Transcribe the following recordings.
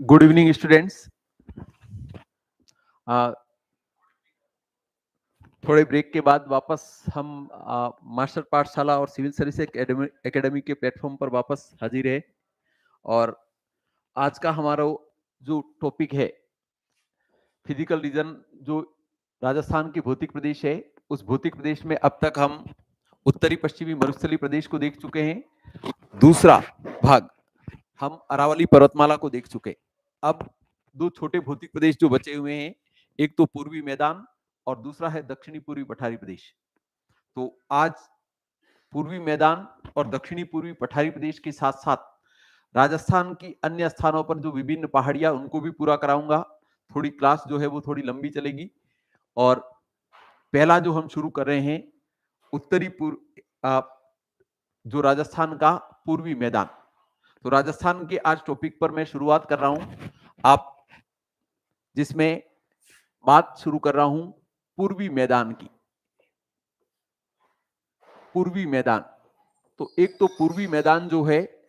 Good evening students. थोड़े break के बाद वापस हम मास्टर पाठशाला और सिविल सर्विस एकेडमी के प्लेटफॉर्म पर वापस हाजिर है। और आज का हमारा जो टॉपिक है फिजिकल रीजन, जो राजस्थान के भौतिक प्रदेश है, उस भौतिक प्रदेश में अब तक हम उत्तरी पश्चिमी मरुस्थलीय प्रदेश को देख चुके हैं। दूसरा भाग हम अरावली पर्वतमाला को देख चुके। अब दो छोटे भौतिक प्रदेश जो बचे हुए हैं, एक तो पूर्वी मैदान और दूसरा है दक्षिणी पूर्वी पठारी प्रदेश। तो आज पूर्वी मैदान और दक्षिणी पूर्वी पठारी प्रदेश के साथ साथ राजस्थान की अन्य स्थानों पर जो विभिन्न पहाड़ियां, उनको भी पूरा कराऊंगा। थोड़ी क्लास जो है वो थोड़ी लंबी चलेगी। और पहला जो हम शुरू कर रहे हैं, उत्तरी पूर्व जो राजस्थान का पूर्वी मैदान। तो राजस्थान के आज टॉपिक पर मैं शुरुआत कर रहा हूं, आप जिसमें बात शुरू कर रहा हूं पूर्वी मैदान की। पूर्वी मैदान, तो एक तो पूर्वी मैदान जो है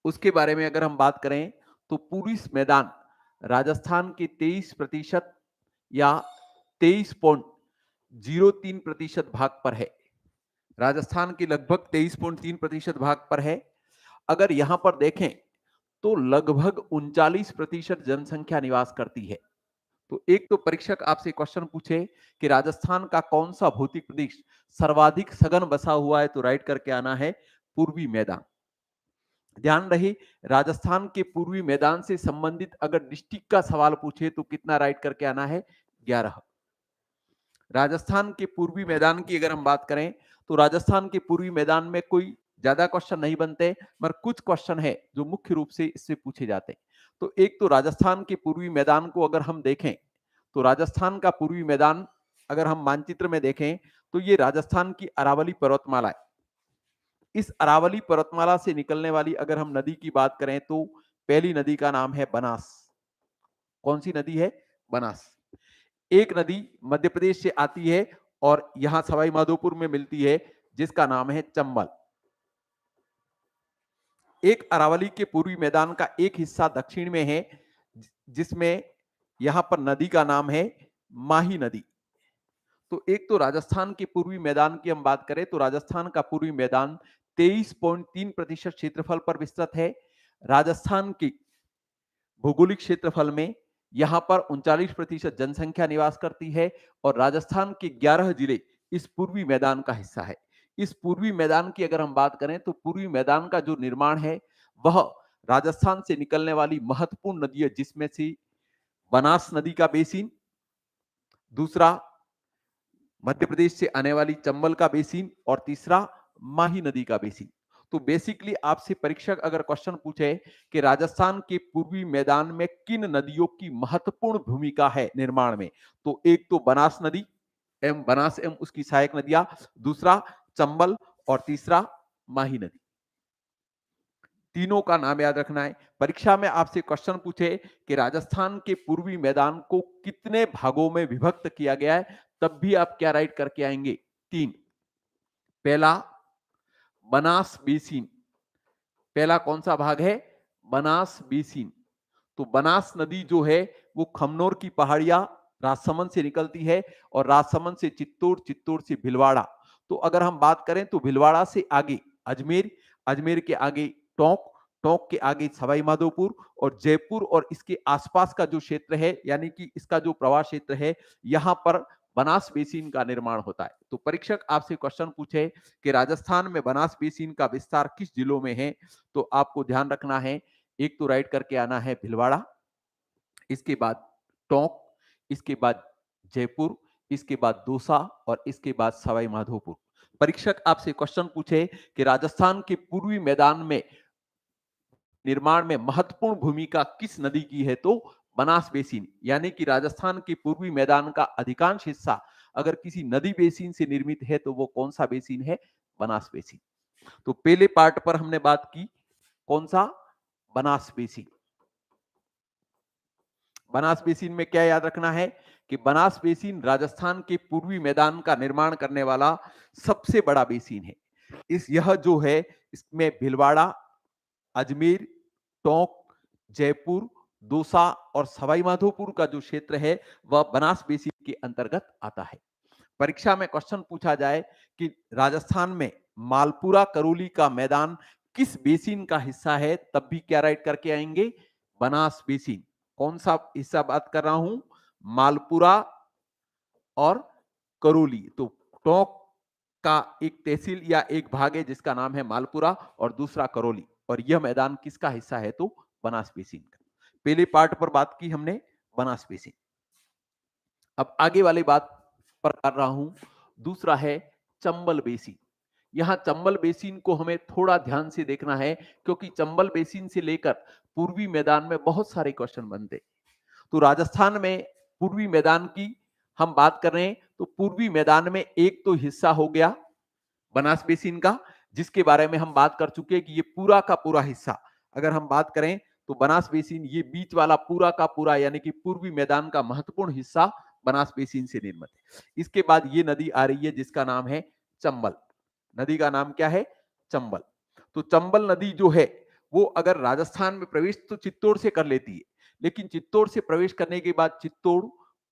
उसके बारे में अगर हम बात करें तो पूर्वी मैदान राजस्थान के 23% या 23.03% भाग पर है। राजस्थान के लगभग 23.3% भाग पर है। अगर यहां पर देखें तो लगभग 39% जनसंख्या निवास करती है। तो एक तो परीक्षक आपसे क्वेश्चन पूछे कि राजस्थान का कौन सा भौतिक प्रदेश सर्वाधिक सघन बसा हुआ है, तो राइट करके आना है पूर्वी मैदान। ध्यान रहे, राजस्थान के पूर्वी मैदान से संबंधित अगर डिस्ट्रिक्ट का सवाल पूछे तो कितना राइट करके आना है, 11। राजस्थान के पूर्वी मैदान की अगर हम बात करें तो राजस्थान के पूर्वी मैदान में कोई ज्यादा क्वेश्चन नहीं बनते, मगर कुछ क्वेश्चन है जो मुख्य रूप से इससे पूछे जाते हैं। तो एक तो राजस्थान के पूर्वी मैदान को अगर हम देखें तो राजस्थान का पूर्वी मैदान अगर हम मानचित्र में देखें तो ये राजस्थान की अरावली पर्वतमाला है। इस अरावली पर्वतमाला से निकलने वाली अगर हम नदी की बात करें तो पहली नदी का नाम है बनास। कौन सी नदी है? बनास। एक नदी मध्य प्रदेश से आती है और यहां सवाई माधोपुर में मिलती है, जिसका नाम है चंबल। एक अरावली के पूर्वी मैदान का एक हिस्सा दक्षिण में है, जिसमें यहां पर नदी का नाम है माही नदी। तो एक तो राजस्थान के पूर्वी मैदान की हम बात करें तो राजस्थान का पूर्वी मैदान 23.3% क्षेत्रफल पर विस्तृत है। राजस्थान की भौगोलिक क्षेत्रफल में यहां पर 39% जनसंख्या निवास करती है और राजस्थान के 11 जिले इस पूर्वी मैदान का हिस्सा है। इस पूर्वी मैदान की अगर हम बात करें तो पूर्वी मैदान का जो निर्माण है वह राजस्थान से निकलने वाली महत्वपूर्ण नदी है, जिसमें से बनास नदी का बेसिन, दूसरा मध्य प्रदेश से आने वाली चंबल का बेसिन और तीसरा माही नदी का बेसिन। तो बेसिकली आपसे परीक्षक अगर क्वेश्चन पूछे कि राजस्थान के पूर्वी मैदान में किन नदियों की महत्वपूर्ण भूमिका है निर्माण में, तो एक तो बनास नदी एवं बनास एवं उसकी सहायक नदियां, दूसरा चंबल और तीसरा माही नदी। तीनों का नाम याद रखना है। परीक्षा में आपसे क्वेश्चन पूछे कि राजस्थान के पूर्वी मैदान को कितने भागों में विभक्त किया गया है, तब भी आप क्या राइट करके आएंगे? 3। पहला बनास बेसिन। पहला कौन सा भाग है? बनास बेसिन। तो बनास नदी जो है वो खमनोर की पहाड़ियां राजसमंद से निकलती है और राजसमंद से चित्तौड़, चित्तौड़ से भिलवाड़ा। तो अगर हम बात करें तो भिलवाड़ा से आगे अजमेर, अजमेर के आगे टोंक, टोंक के आगे सवाई माधोपुर और जयपुर और इसके आसपास का जो क्षेत्र है, यानी कि इसका जो प्रवाह क्षेत्र है, यहां पर बनास बेसिन का निर्माण होता है। तो परीक्षक आपसे क्वेश्चन पूछे कि राजस्थान में बनास बेसिन का विस्तार किस जिलों में है, तो आपको ध्यान रखना है, एक तो राइट करके आना है भिलवाड़ा, इसके बाद टोंक, इसके बाद जयपुर, इसके बाद दौसा और इसके बाद सवाई माधोपुर। परीक्षक आपसे क्वेश्चन पूछे कि राजस्थान के पूर्वी मैदान में निर्माण में महत्वपूर्ण भूमिका किस नदी की है, तो बनास बेसिन। यानी कि राजस्थान के पूर्वी मैदान का अधिकांश हिस्सा अगर किसी नदी बेसिन से निर्मित है तो वो कौन सा बेसिन है? बनास बेसिन। तो पहले पार्ट पर हमने बात की, कौन सा? बनास बेसिन। बनास बेसिन में क्या याद रखना है कि बनास बेसिन राजस्थान के पूर्वी मैदान का निर्माण करने वाला सबसे बड़ा बेसिन है। यह जो है इसमें भिलवाड़ा, अजमेर, टोंक, जयपुर दौसा और सवाई माधोपुर का जो क्षेत्र है वह बनास बेसिन के अंतर्गत आता है। परीक्षा में क्वेश्चन पूछा जाए कि राजस्थान में मालपुरा करौली का मैदान किस बेसिन का हिस्सा है, तब भी क्या राइट करके आएंगे, बनास बेसिन। कौन सा हिस्सा बात कर रहा हूं, मालपुरा और करौली। तो टोंक का एक तहसील या एक भाग है जिसका नाम है मालपुरा और दूसरा करौली, और यह मैदान किसका हिस्सा है, तो बनास बेसिन का। पहले पार्ट पर बात की हमने बनास बेसिन। अब आगे वाली बात पर कर रहा हूं, दूसरा है चंबल बेसिन। यहां चंबल बेसिन को हमें थोड़ा ध्यान से देखना है, क्योंकि चंबल बेसिन से लेकर पूर्वी मैदान में बहुत सारे क्वेश्चन बनते। तो राजस्थान में पूर्वी मैदान की हम बात कर रहे हैं, तो पूर्वी मैदान में एक तो हिस्सा हो गया बनास बेसिन का, जिसके बारे में हम बात कर चुके हैं कि ये पूरा का पूरा हिस्सा, अगर हम बात करें तो बनास बेसिन ये बीच वाला पूरा का पूरा यानी कि पूर्वी मैदान का महत्वपूर्ण हिस्सा बनास बेसिन से निर्मित है। इसके बाद ये नदी आ रही है जिसका नाम है चंबल। नदी का नाम क्या है, चंबल। तो चंबल नदी जो है वो अगर राजस्थान में प्रवेश तो चित्तौड़ से कर लेती है, लेकिन चित्तौड़ से प्रवेश करने के बाद चित्तौड़,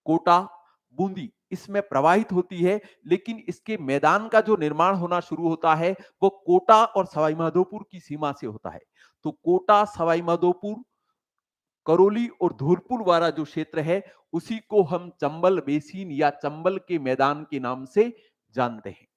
कोटा, बूंदी इसमें प्रवाहित होती है, लेकिन इसके मैदान का जो निर्माण होना शुरू होता है वो कोटा और सवाईमाधोपुर की सीमा से होता है। तो कोटा, सवाईमाधोपुर, करौली और धौलपुर वाला जो क्षेत्र है उसी को हम चंबल बेसिन या चंबल के मैदान के नाम से जानते हैं।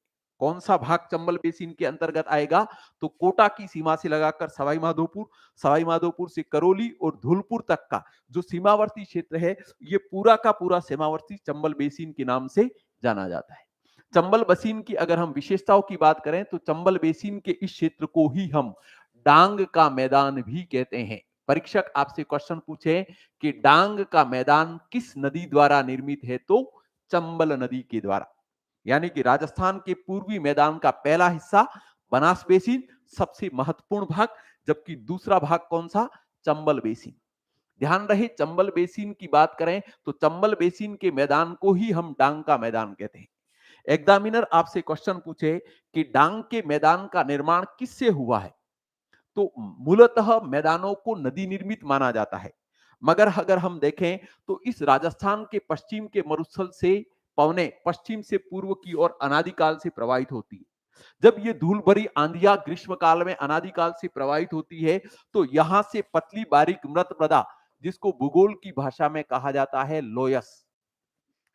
कौन सा भाग चंबल बेसिन के अंतर्गत आएगा, तो कोटा की सीमा से लगाकर सवाईमाधोपुर, सवाईमाधोपुर से करौली और धौलपुर तक का जो सीमावर्ती क्षेत्र है ये पूरा का पूरा सीमावर्ती चंबल बेसिन के नाम से जाना जाता है। चंबल बेसिन की अगर हम विशेषताओं की बात करें तो चंबल बेसिन के इस क्षेत्र को ही हम डांग का मैदान भी कहते हैं। परीक्षक आपसे क्वेश्चन पूछे कि डांग का मैदान किस नदी द्वारा निर्मित है, तो चंबल नदी के द्वारा। यानी कि राजस्थान के पूर्वी मैदान का पहला हिस्सा बनास बेसिन सबसे महत्वपूर्ण भाग, जबकि दूसरा भाग कौन सा, चंबल बेसिन। ध्यान रहे चंबल बेसिन की बात करें तो चंबल बेसिन के मैदान को ही हम डांग का मैदान कहते हैं। एग्जामिनर आपसे क्वेश्चन पूछे कि डांग के मैदान का निर्माण किससे हुआ है, तो मूलतः मैदानों को नदी निर्मित माना जाता है, मगर अगर हम देखें तो इस राजस्थान के पश्चिम के मरुस्थल से पवने पश्चिम से पूर्व की ओर अनादिकाल से प्रवाहित होती है। जब ये धूल भरी आंधियां ग्रीष्म काल में अनादिकाल से प्रवाहित होती है तो यहां से पतली बारीक मृत मृदा, जिसको भूगोल की भाषा में कहा जाता है लोयस,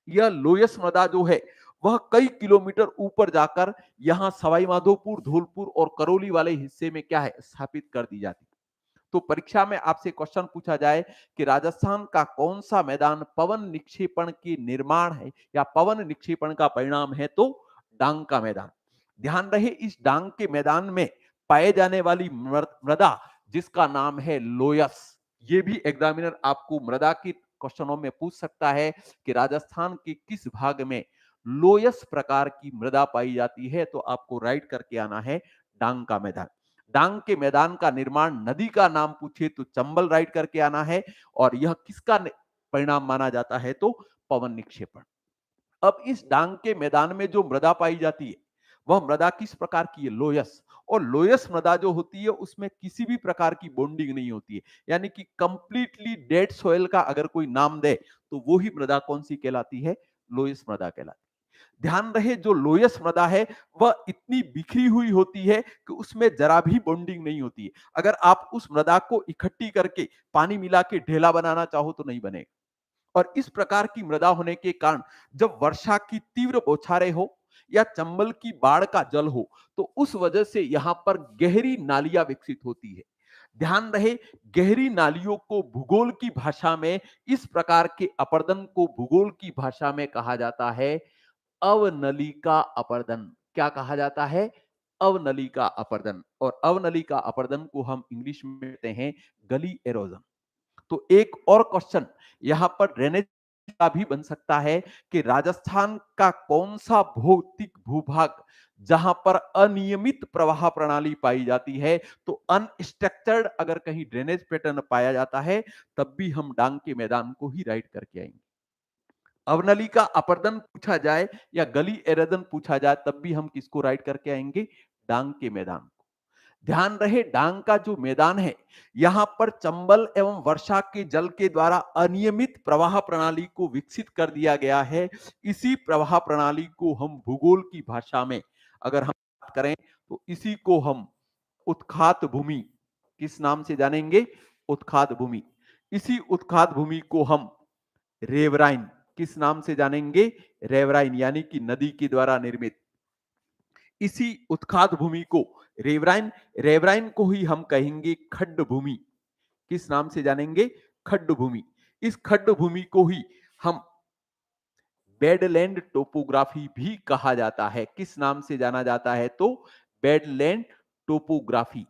यह लोयस मृदा जो है वह कई किलोमीटर ऊपर जाकर यहां सवाईमाधोपुर, धौलपुर और करौली वाले हिस्से में क्या है, स्थापित कर दी जाती है। तो परीक्षा में आपसे क्वेश्चन पूछा जाए कि राजस्थान का कौन सा मैदान पवन निक्षेपण के निर्माण है या पवन निक्षेपण का परिणाम है, तो डांग का मैदान। ध्यान रहे इस डांग के मैदान में पाए जाने वाली मृदा जिसका नाम है लोयस, ये भी एग्जामिनर आपको मृदा की क्वेश्चनों में पूछ सकता है कि राजस्थान के किस भाग में लोयस प्रकार की मृदा पाई जाती है, तो आपको राइट करके आना है डांग का मैदान। डांग के मैदान का निर्माण नदी का नाम पूछे तो चंबल राइट करके आना है, और यह किसका परिणाम माना जाता है, तो पवन निक्षेपण। अब इस डांग के मैदान में जो मृदा पाई जाती है वह मृदा किस प्रकार की है, लोयस। और लोयस मृदा जो होती है उसमें किसी भी प्रकार की बॉन्डिंग नहीं होती है, यानी कि कंप्लीटली डेड सॉइल का अगर कोई नाम दे तो वो ही मृदा कौन सी कहलाती है, लोयस मृदा कहलाती है। ध्यान रहे जो लोयस मृदा है वह इतनी बिखरी हुई होती है कि उसमें जरा भी बॉन्डिंग नहीं होती है। अगर आप उस मृदा को इकट्ठी करके पानी मिला के ढेला बनाना चाहो तो नहीं बनेगा। और इस प्रकार की मृदा होने के कारण जब वर्षा की तीव्र बौछारें हो या चंबल की बाढ़ का जल हो तो उस वजह से यहां पर गहरी नालियां विकसित होती है। ध्यान रहे गहरी नालियों को भूगोल की भाषा में, इस प्रकार के अपर्दन को भूगोल की भाषा में कहा जाता है अवनलिका अपर्दन। क्या कहा जाता है, अवनलिका अपर्दन। और अवनलिका अपर्दन को हम इंग्लिश में कहते हैं गली एरोजन। तो एक और क्वेश्चन यहां पर ड्रेनेज का भी बन सकता है कि राजस्थान का कौन सा भौतिक भूभाग जहां पर अनियमित प्रवाह प्रणाली पाई जाती है, तो अनस्ट्रक्चर्ड अगर कहीं ड्रेनेज पैटर्न पाया जाता है तब भी हम डांग के मैदान को ही राइट करके आएंगे। अवनली का अपर्दन पूछा जाए या गली एरदन पूछा जाए तब भी हम किसको राइट करके आएंगे, डांग के मैदान को। ध्यान रहे डांग का जो मैदान है, यहां पर चंबल एवं वर्षा के जल के द्वारा अनियमित प्रवाह प्रणाली को विकसित कर दिया गया है। इसी प्रवाह प्रणाली को हम भूगोल की भाषा में अगर हम बात करें तो इसी को हम उत्खात भूमि किस नाम से जानेंगे? उत्खात भूमि। इसी उत्खात भूमि को हम रेवराइन किस नाम से जानेंगे? रेवराइन, यानी कि नदी के द्वारा निर्मित। इसी उत्खात भूमि को रेवराइन रेवराइन को ही हम कहेंगे खड्ड भूमि। किस नाम से जानेंगे? खड्ड भूमि। इस खड्ड भूमि को ही हम बेडलैंड टोपोग्राफी भी कहा जाता है। किस नाम से जाना जाता है? तो बेडलैंड टोपोग्राफी।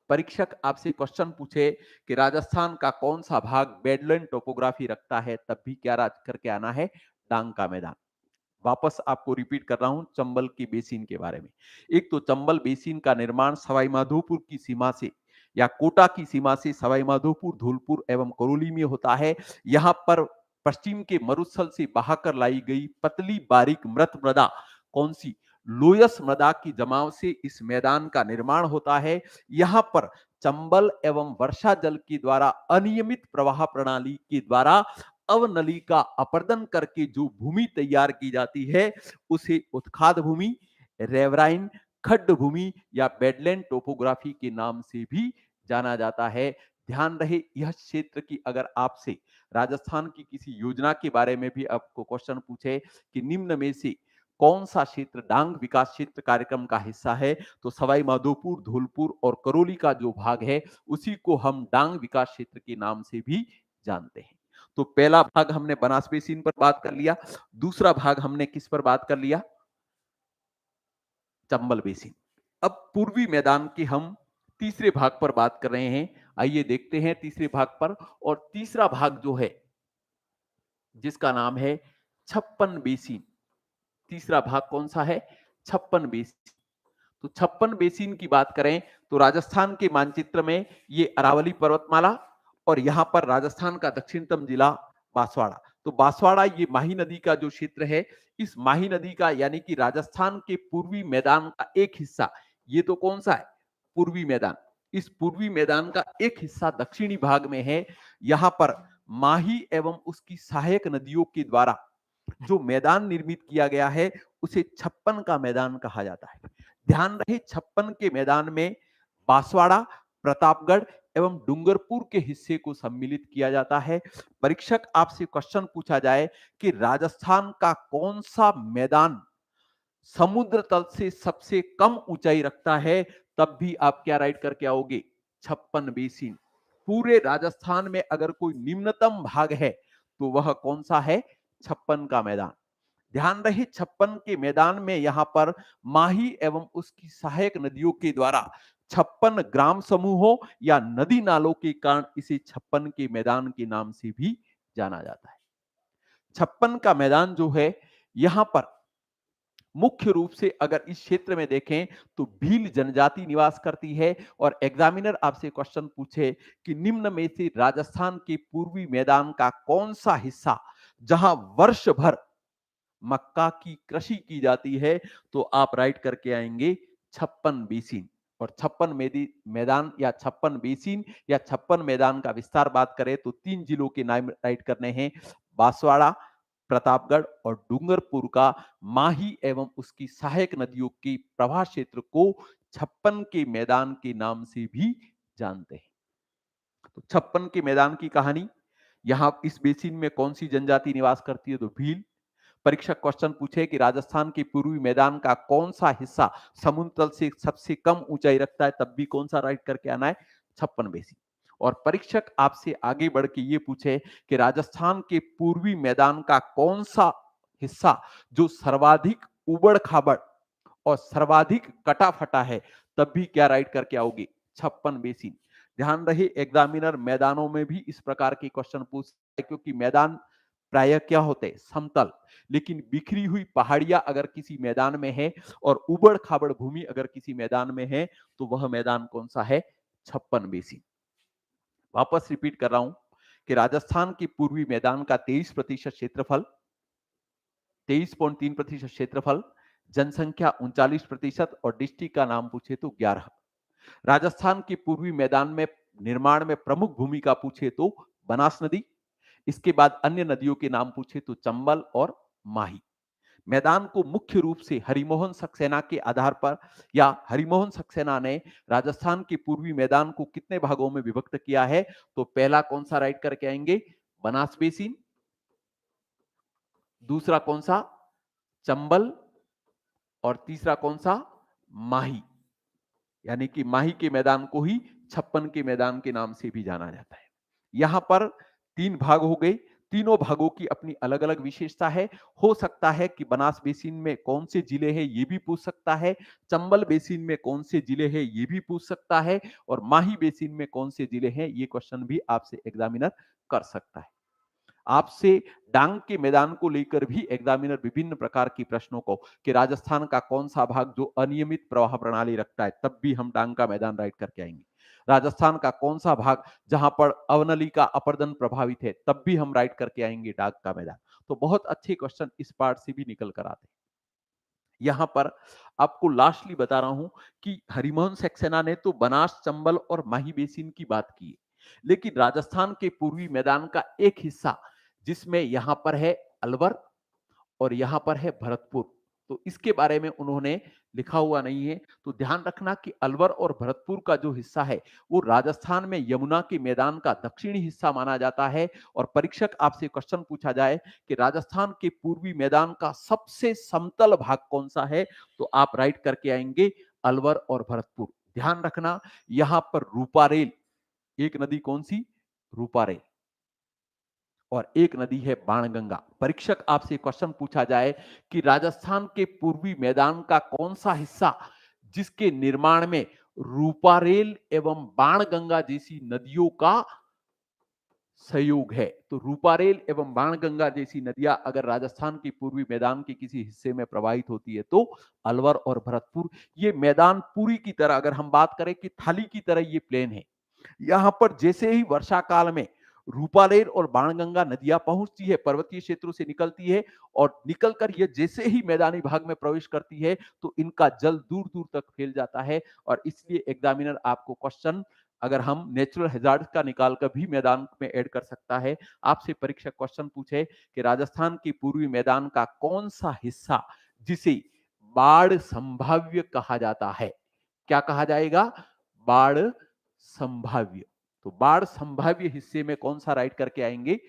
परीक्षक आपसे क्वेश्चन पूछे कि राजस्थान का कौन सा भाग बेडलैंड टोपोग्राफी रखता है, तब भी क्या राज करके आना है? डांग का मैदान। वापस आपको रिपीट कर रहा हूं चंबल की बेसिन के बारे में। एक तो चंबल बेसिन का निर्माण सवाई माधोपुर की सीमा से या कोटा की सीमा से सवाई माधोपुर, धौलपुर एवं करौली में होता है। यहां पर पश्चिम के मरुस्थल से बहाकर लाई गई पतली बारीक मृत मृदा, कौन सी? लोयस मृदा की जमाव से इस मैदान का निर्माण होता है। यहां पर चंबल एवं वर्षा जल के द्वारा अनियमित प्रवाह प्रणाली के द्वारा अवनली का अपर्दन करके जो भूमि तैयार की जाती है उसे उत्खात भूमि, रेवराइन, खड्ड भूमि या बेडलैंड टोपोग्राफी के नाम से भी जाना जाता है। ध्यान रहे यह क्षेत्र की अगर आपसे राजस्थान की किसी योजना के बारे में भी आपको क्वेश्चन पूछे कि निम्न में से कौन सा क्षेत्र डांग विकास क्षेत्र कार्यक्रम का हिस्सा है, तो सवाई माधोपुर, धौलपुर और करौली का जो भाग है उसी को हम डांग विकास क्षेत्र के नाम से भी जानते हैं। तो पहला भाग हमने बनास बेसिन पर बात कर लिया, दूसरा भाग हमने किस पर बात कर लिया? चंबल बेसिन। अब पूर्वी मैदान के हम तीसरे भाग पर बात कर रहे हैं। आइए देखते हैं तीसरे भाग पर। और तीसरा भाग जो है जिसका नाम है छप्पन बेसिन। तीसरा भाग कौन सा है? छप्पन बेसिन। तो छप्पन बेसिन की बात करें तो राजस्थान के मानचित्र में ये अरावली पर्वतमाला और यहां पर राजस्थान का दक्षिणतम जिला बांसवाड़ा। तो बांसवाड़ा ये माही नदी का जो क्षेत्र है, इस माही नदी का यानी कि राजस्थान के पूर्वी मैदान का एक हिस्सा, ये तो कौन सा है? पूर्वी मैदान। इस पूर्वी मैदान का एक हिस्सा दक्षिणी भाग में है। यहां पर माही एवं उसकी सहायक नदियों के द्वारा जो मैदान निर्मित किया गया है उसे छप्पन का मैदान कहा जाता है। ध्यान रहे छप्पन के मैदान में बांसवाड़ा, प्रतापगढ़ एवं डूंगरपुर के हिस्से को सम्मिलित किया जाता है। परीक्षक आपसे क्वेश्चन पूछा जाए कि राजस्थान का कौन सा मैदान समुद्र तल से सबसे कम ऊंचाई रखता है, तब भी आप क्या राइट करके आओगे? छप्पन बेसिन। पूरे राजस्थान में अगर कोई निम्नतम भाग है तो वह कौन सा है? छप्पन का मैदान। ध्यान रहे छप्पन के मैदान में यहां पर माही एवं उसकी सहायक नदियों के द्वारा छप्पन ग्राम समूहों या नदी नालों के कारण इसे छप्पन के मैदान के नाम से भी जाना जाता है। छप्पन का मैदान जो है यहां पर मुख्य रूप से अगर इस क्षेत्र में देखें तो भील जनजाति निवास करती है। और एग्जामिनर आपसे क्वेश्चन पूछे कि निम्न में से राजस्थान के पूर्वी मैदान का कौन सा हिस्सा जहां वर्ष भर मक्का की कृषि की जाती है, तो आप राइट करके आएंगे छप्पन बेसिन। और छप्पन मैदान या छप्पन बेसिन या छप्पन मैदान का विस्तार बात करें तो 3 जिलों के नाम राइट करने हैं, बांसवाड़ा, प्रतापगढ़ और डूंगरपुर का माही एवं उसकी सहायक नदियों के प्रवाह क्षेत्र को छप्पन के मैदान के नाम से भी जानते हैं। तो छप्पन के मैदान की कहानी, यहां इस बेसिन में कौन सी जनजाति निवास करती है? तो भील। परीक्षक क्वेश्चन पूछे कि राजस्थान के पूर्वी मैदान का कौन सा हिस्सा समुद्र तल से सबसे कम ऊंचाई रखता है, तब भी कौन सा राइट करके आना है? छप्पन बेसिन। और परीक्षक आपसे आगे बढ़ के ये पूछे कि राजस्थान के पूर्वी मैदान का कौन सा हिस्सा जो सर्वाधिक उबड़ खाबड़ और सर्वाधिक कटा फटा है, तब भी क्या राइट करके आओगे? छप्पन बेसिन। ध्यान रहे एग्जामिनर मैदानों में भी इस प्रकार के क्वेश्चन पूछते हैं, क्योंकि मैदान प्रायः क्या होते हैं? समतल। लेकिन बिखरी हुई पहाड़ियां अगर किसी मैदान में है और उबड़ खाबड़ भूमि अगर किसी मैदान में है, तो वह मैदान कौन सा है? छप्पन बेसिन। वापस रिपीट कर रहा हूं कि राजस्थान के पूर्वी मैदान का 23% क्षेत्रफल, 23.3% क्षेत्रफल, जनसंख्या 39% और डिस्ट्रिक्ट का नाम पूछे तो 11। राजस्थान के पूर्वी मैदान में निर्माण में प्रमुख भूमिका पूछे तो बनास नदी, इसके बाद अन्य नदियों के नाम पूछे तो चंबल और माही। मैदान को मुख्य रूप से हरिमोहन सक्सेना के आधार पर या हरिमोहन सक्सेना ने राजस्थान के पूर्वी मैदान को कितने भागों में विभक्त किया है? तो पहला कौन सा राइट करके आएंगे? बनास बेसिन, दूसरा कौन सा? चंबल, और तीसरा कौन सा? माही। यानी कि माही के मैदान को ही छप्पन के मैदान के नाम से भी जाना जाता है। यहां पर 3 भाग हो गए, तीनों भागों की अपनी अलग अलग विशेषता है। हो सकता है कि बनास बेसिन में कौन से जिले हैं ये भी पूछ सकता है, चंबल बेसिन में कौन से जिले हैं ये भी पूछ सकता है, और माही बेसिन में कौन से जिले हैं ये क्वेश्चन भी आपसे एग्जामिनर कर सकता है। आपसे डांग के मैदान को लेकर भी एग्जामिनर विभिन्न प्रकार की प्रश्नों को कि राजस्थान का कौन सा भाग जो अनियमित प्रवाह प्रणाली रखता है, तब भी हम डांग का मैदान राइट करके आएंगे। राजस्थान का कौन सा भाग जहां पर अवनली का अपर्दन प्रभावित है, तब भी हम राइट करके आएंगे डांग का मैदान। तो बहुत अच्छे क्वेश्चन इस पार्ट से भी निकल कर आते हैं। यहां पर आपको लास्टली बता रहा हूं कि हरिमोहन सक्सेना ने तो बनास, चंबल और माही बेसिन की बात की है, लेकिन राजस्थान के पूर्वी मैदान का एक हिस्सा जिसमें यहां पर है अलवर और यहां पर है भरतपुर, तो इसके बारे में उन्होंने लिखा हुआ नहीं है। तो ध्यान रखना कि अलवर और भरतपुर का जो हिस्सा है वो राजस्थान में यमुना के मैदान का दक्षिणी हिस्सा माना जाता है। और परीक्षक आपसे क्वेश्चन पूछा जाए कि राजस्थान के पूर्वी मैदान का सबसे समतल भाग कौन सा है, तो आप राइट करके आएंगे अलवर और भरतपुर। ध्यान रखना यहां पर रूपारेल, एक नदी कौन सी? रूपारेल, और एक नदी है बाणगंगा। परीक्षक आपसे क्वेश्चन पूछा जाए कि राजस्थान के पूर्वी मैदान का कौन सा हिस्सा जिसके निर्माण में रूपारेल एवं बाणगंगा जैसी नदियों का सहयोग है, तो रूपारेल एवं बाणगंगा जैसी नदियां अगर राजस्थान के पूर्वी मैदान के किसी हिस्से में प्रवाहित होती है तो अलवर और भरतपुर। ये मैदान पूरी की तरह, अगर हम बात करें कि थाली की तरह ये प्लेन है, यहां पर जैसे ही वर्षा काल में रूपारेल और बाणगंगा नदियां पहुंचती है, पर्वतीय क्षेत्रों से निकलती है, और निकलकर ये जैसे ही मैदानी भाग में प्रवेश करती है तो इनका जल दूर दूर तक फैल जाता है। और इसलिए एग्जामिनर आपको क्वेश्चन, अगर हम नेचुरल हैजार्ड का निकाल कर भी मैदान में ऐड कर सकता है। आपसे परीक्षक क्वेश्चन पूछे कि राजस्थान की पूर्वी मैदान का कौन सा हिस्सा जिसे बाढ़ संभाव्य कहा जाता है, क्या कहा जाएगा? बाढ़ संभाव्य। तो बाढ़ संभाव्य हिस्से में कौन सा राइट करके आएंगे?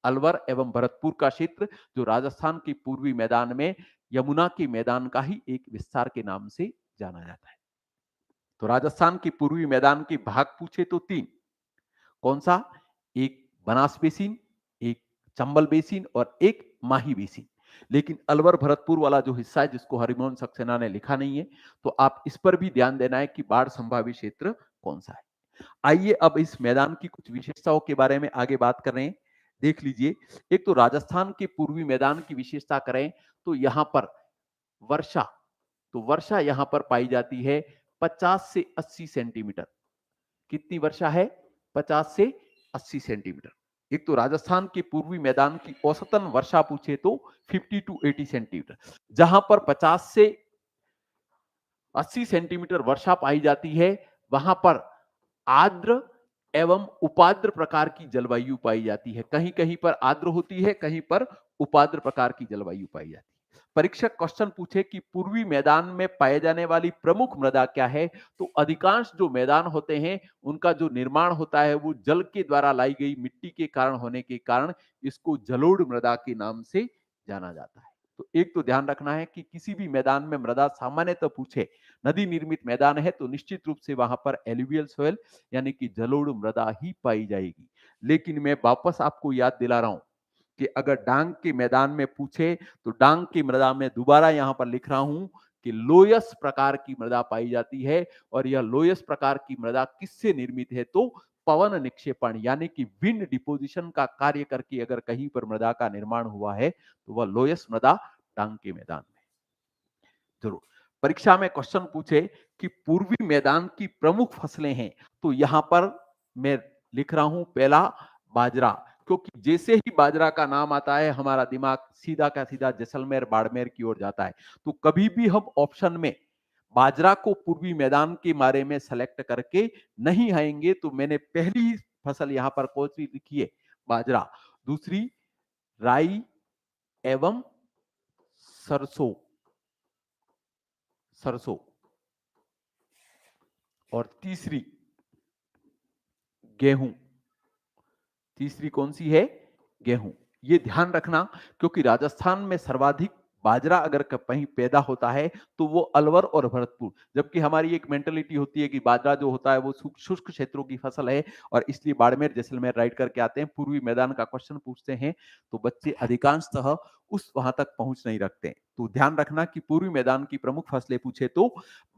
अलवर एवं भरतपुर का क्षेत्र, जो राजस्थान के पूर्वी मैदान में यमुना के मैदान का ही एक विस्तार के नाम से जाना जाता है। तो राजस्थान के पूर्वी मैदान के भाग पूछे तो 3, कौन सा? एक बनास बेसिन, एक चंबल बेसिन और एक माही बेसिन। लेकिन अलवर भरतपुर वाला जो हिस्सा है जिसको हरिमोहन सक्सेना ने लिखा नहीं है, तो आप इस पर भी ध्यान देना है कि बाढ़ संभावित क्षेत्र कौन सा है। आइए अब इस मैदान की कुछ विशेषताओं के बारे में आगे बात कर रहे हैं। देख लीजिए, एक तो राजस्थान के पूर्वी मैदान की विशेषता करें तो यहां पर वर्षा, तो वर्षा यहां पर पाई जाती है 50 से 80 सेंटीमीटर। कितनी वर्षा है? 50 से 80 सेंटीमीटर। एक तो राजस्थान के पूर्वी मैदान की औसतन वर्षा पूछे तो 50 टू 80 सेंटीमीटर। जहां पर 50 से 80 सेंटीमीटर वर्षा पाई जाती है, वहां पर आर्द्र एवं उपाद्र प्रकार की जलवायु पाई जाती है। कहीं कहीं पर आर्द्र होती है, कहीं पर उपाद्र प्रकार की जलवायु पाई जाती है। परीक्षक क्वेश्चन पूछे कि पूर्वी मैदान में पाए जाने वाली प्रमुख मृदा क्या है, तो अधिकांश जो मैदान होते हैं उनका जो निर्माण होता है वो जल के द्वारा लाई गई मिट्टी के कारण होने के कारण इसको जलोढ़ मृदा के नाम से जाना जाता है। तो एक तो ध्यान रखना है कि किसी भी मैदान में मृदा सामान्यतः पूछे, नदी निर्मित मैदान है तो निश्चित रूप से वहां पर एलुवियल सॉइल यानी कि जलोढ़ मृदा ही पाई जाएगी। लेकिन मैं वापस आपको याद दिला रहा हूं कि अगर डांग के मैदान में पूछे तो डांग की मृदा में दोबारा यहां पर लिख रहा हूं कि लोयस प्रकार की मृदा पाई जाती है। और यह लोयस प्रकार की मृदा किससे निर्मित है? तो पवन निक्षेपण यानी कि विंड डिपोजिशन का कार्य करके अगर कहीं पर मृदा का निर्माण हुआ है तो वह लोयस मृदा डांग के मैदान में। जरूर परीक्षा में क्वेश्चन पूछे कि पूर्वी मैदान की प्रमुख फसलें हैं, तो यहां पर मैं लिख रहा हूं पहला बाजरा, क्योंकि जैसे ही बाजरा का नाम आता है हमारा दिमाग सीधा का सीधा जैसलमेर बाड़मेर की ओर जाता है। तो कभी भी हम ऑप्शन में बाजरा को पूर्वी मैदान के बारे में सेलेक्ट करके नहीं आएंगे तो मैंने पहली फसल यहां पर कौन सी लिखी है, बाजरा। दूसरी राई एवं सरसों, सरसों। और तीसरी गेहूं, तीसरी कौन सी है, गेहूं। ये ध्यान रखना, क्योंकि राजस्थान में सर्वाधिक बाजरा अगर कहीं पैदा होता है तो वो अलवर और भरतपुर, जबकि हमारी एक मेंटेलिटी होती है कि बाजरा जो होता है वो शुष्क क्षेत्रों की फसल है और इसलिए बाड़मेर जैसलमेर राइट करके आते हैं। पूर्वी मैदान का क्वेश्चन पूछते हैं तो बच्चे अधिकांशतः उस वहां तक पहुंच नहीं रखते। तो ध्यान रखना कि पूर्वी मैदान की प्रमुख फसलें पूछे तो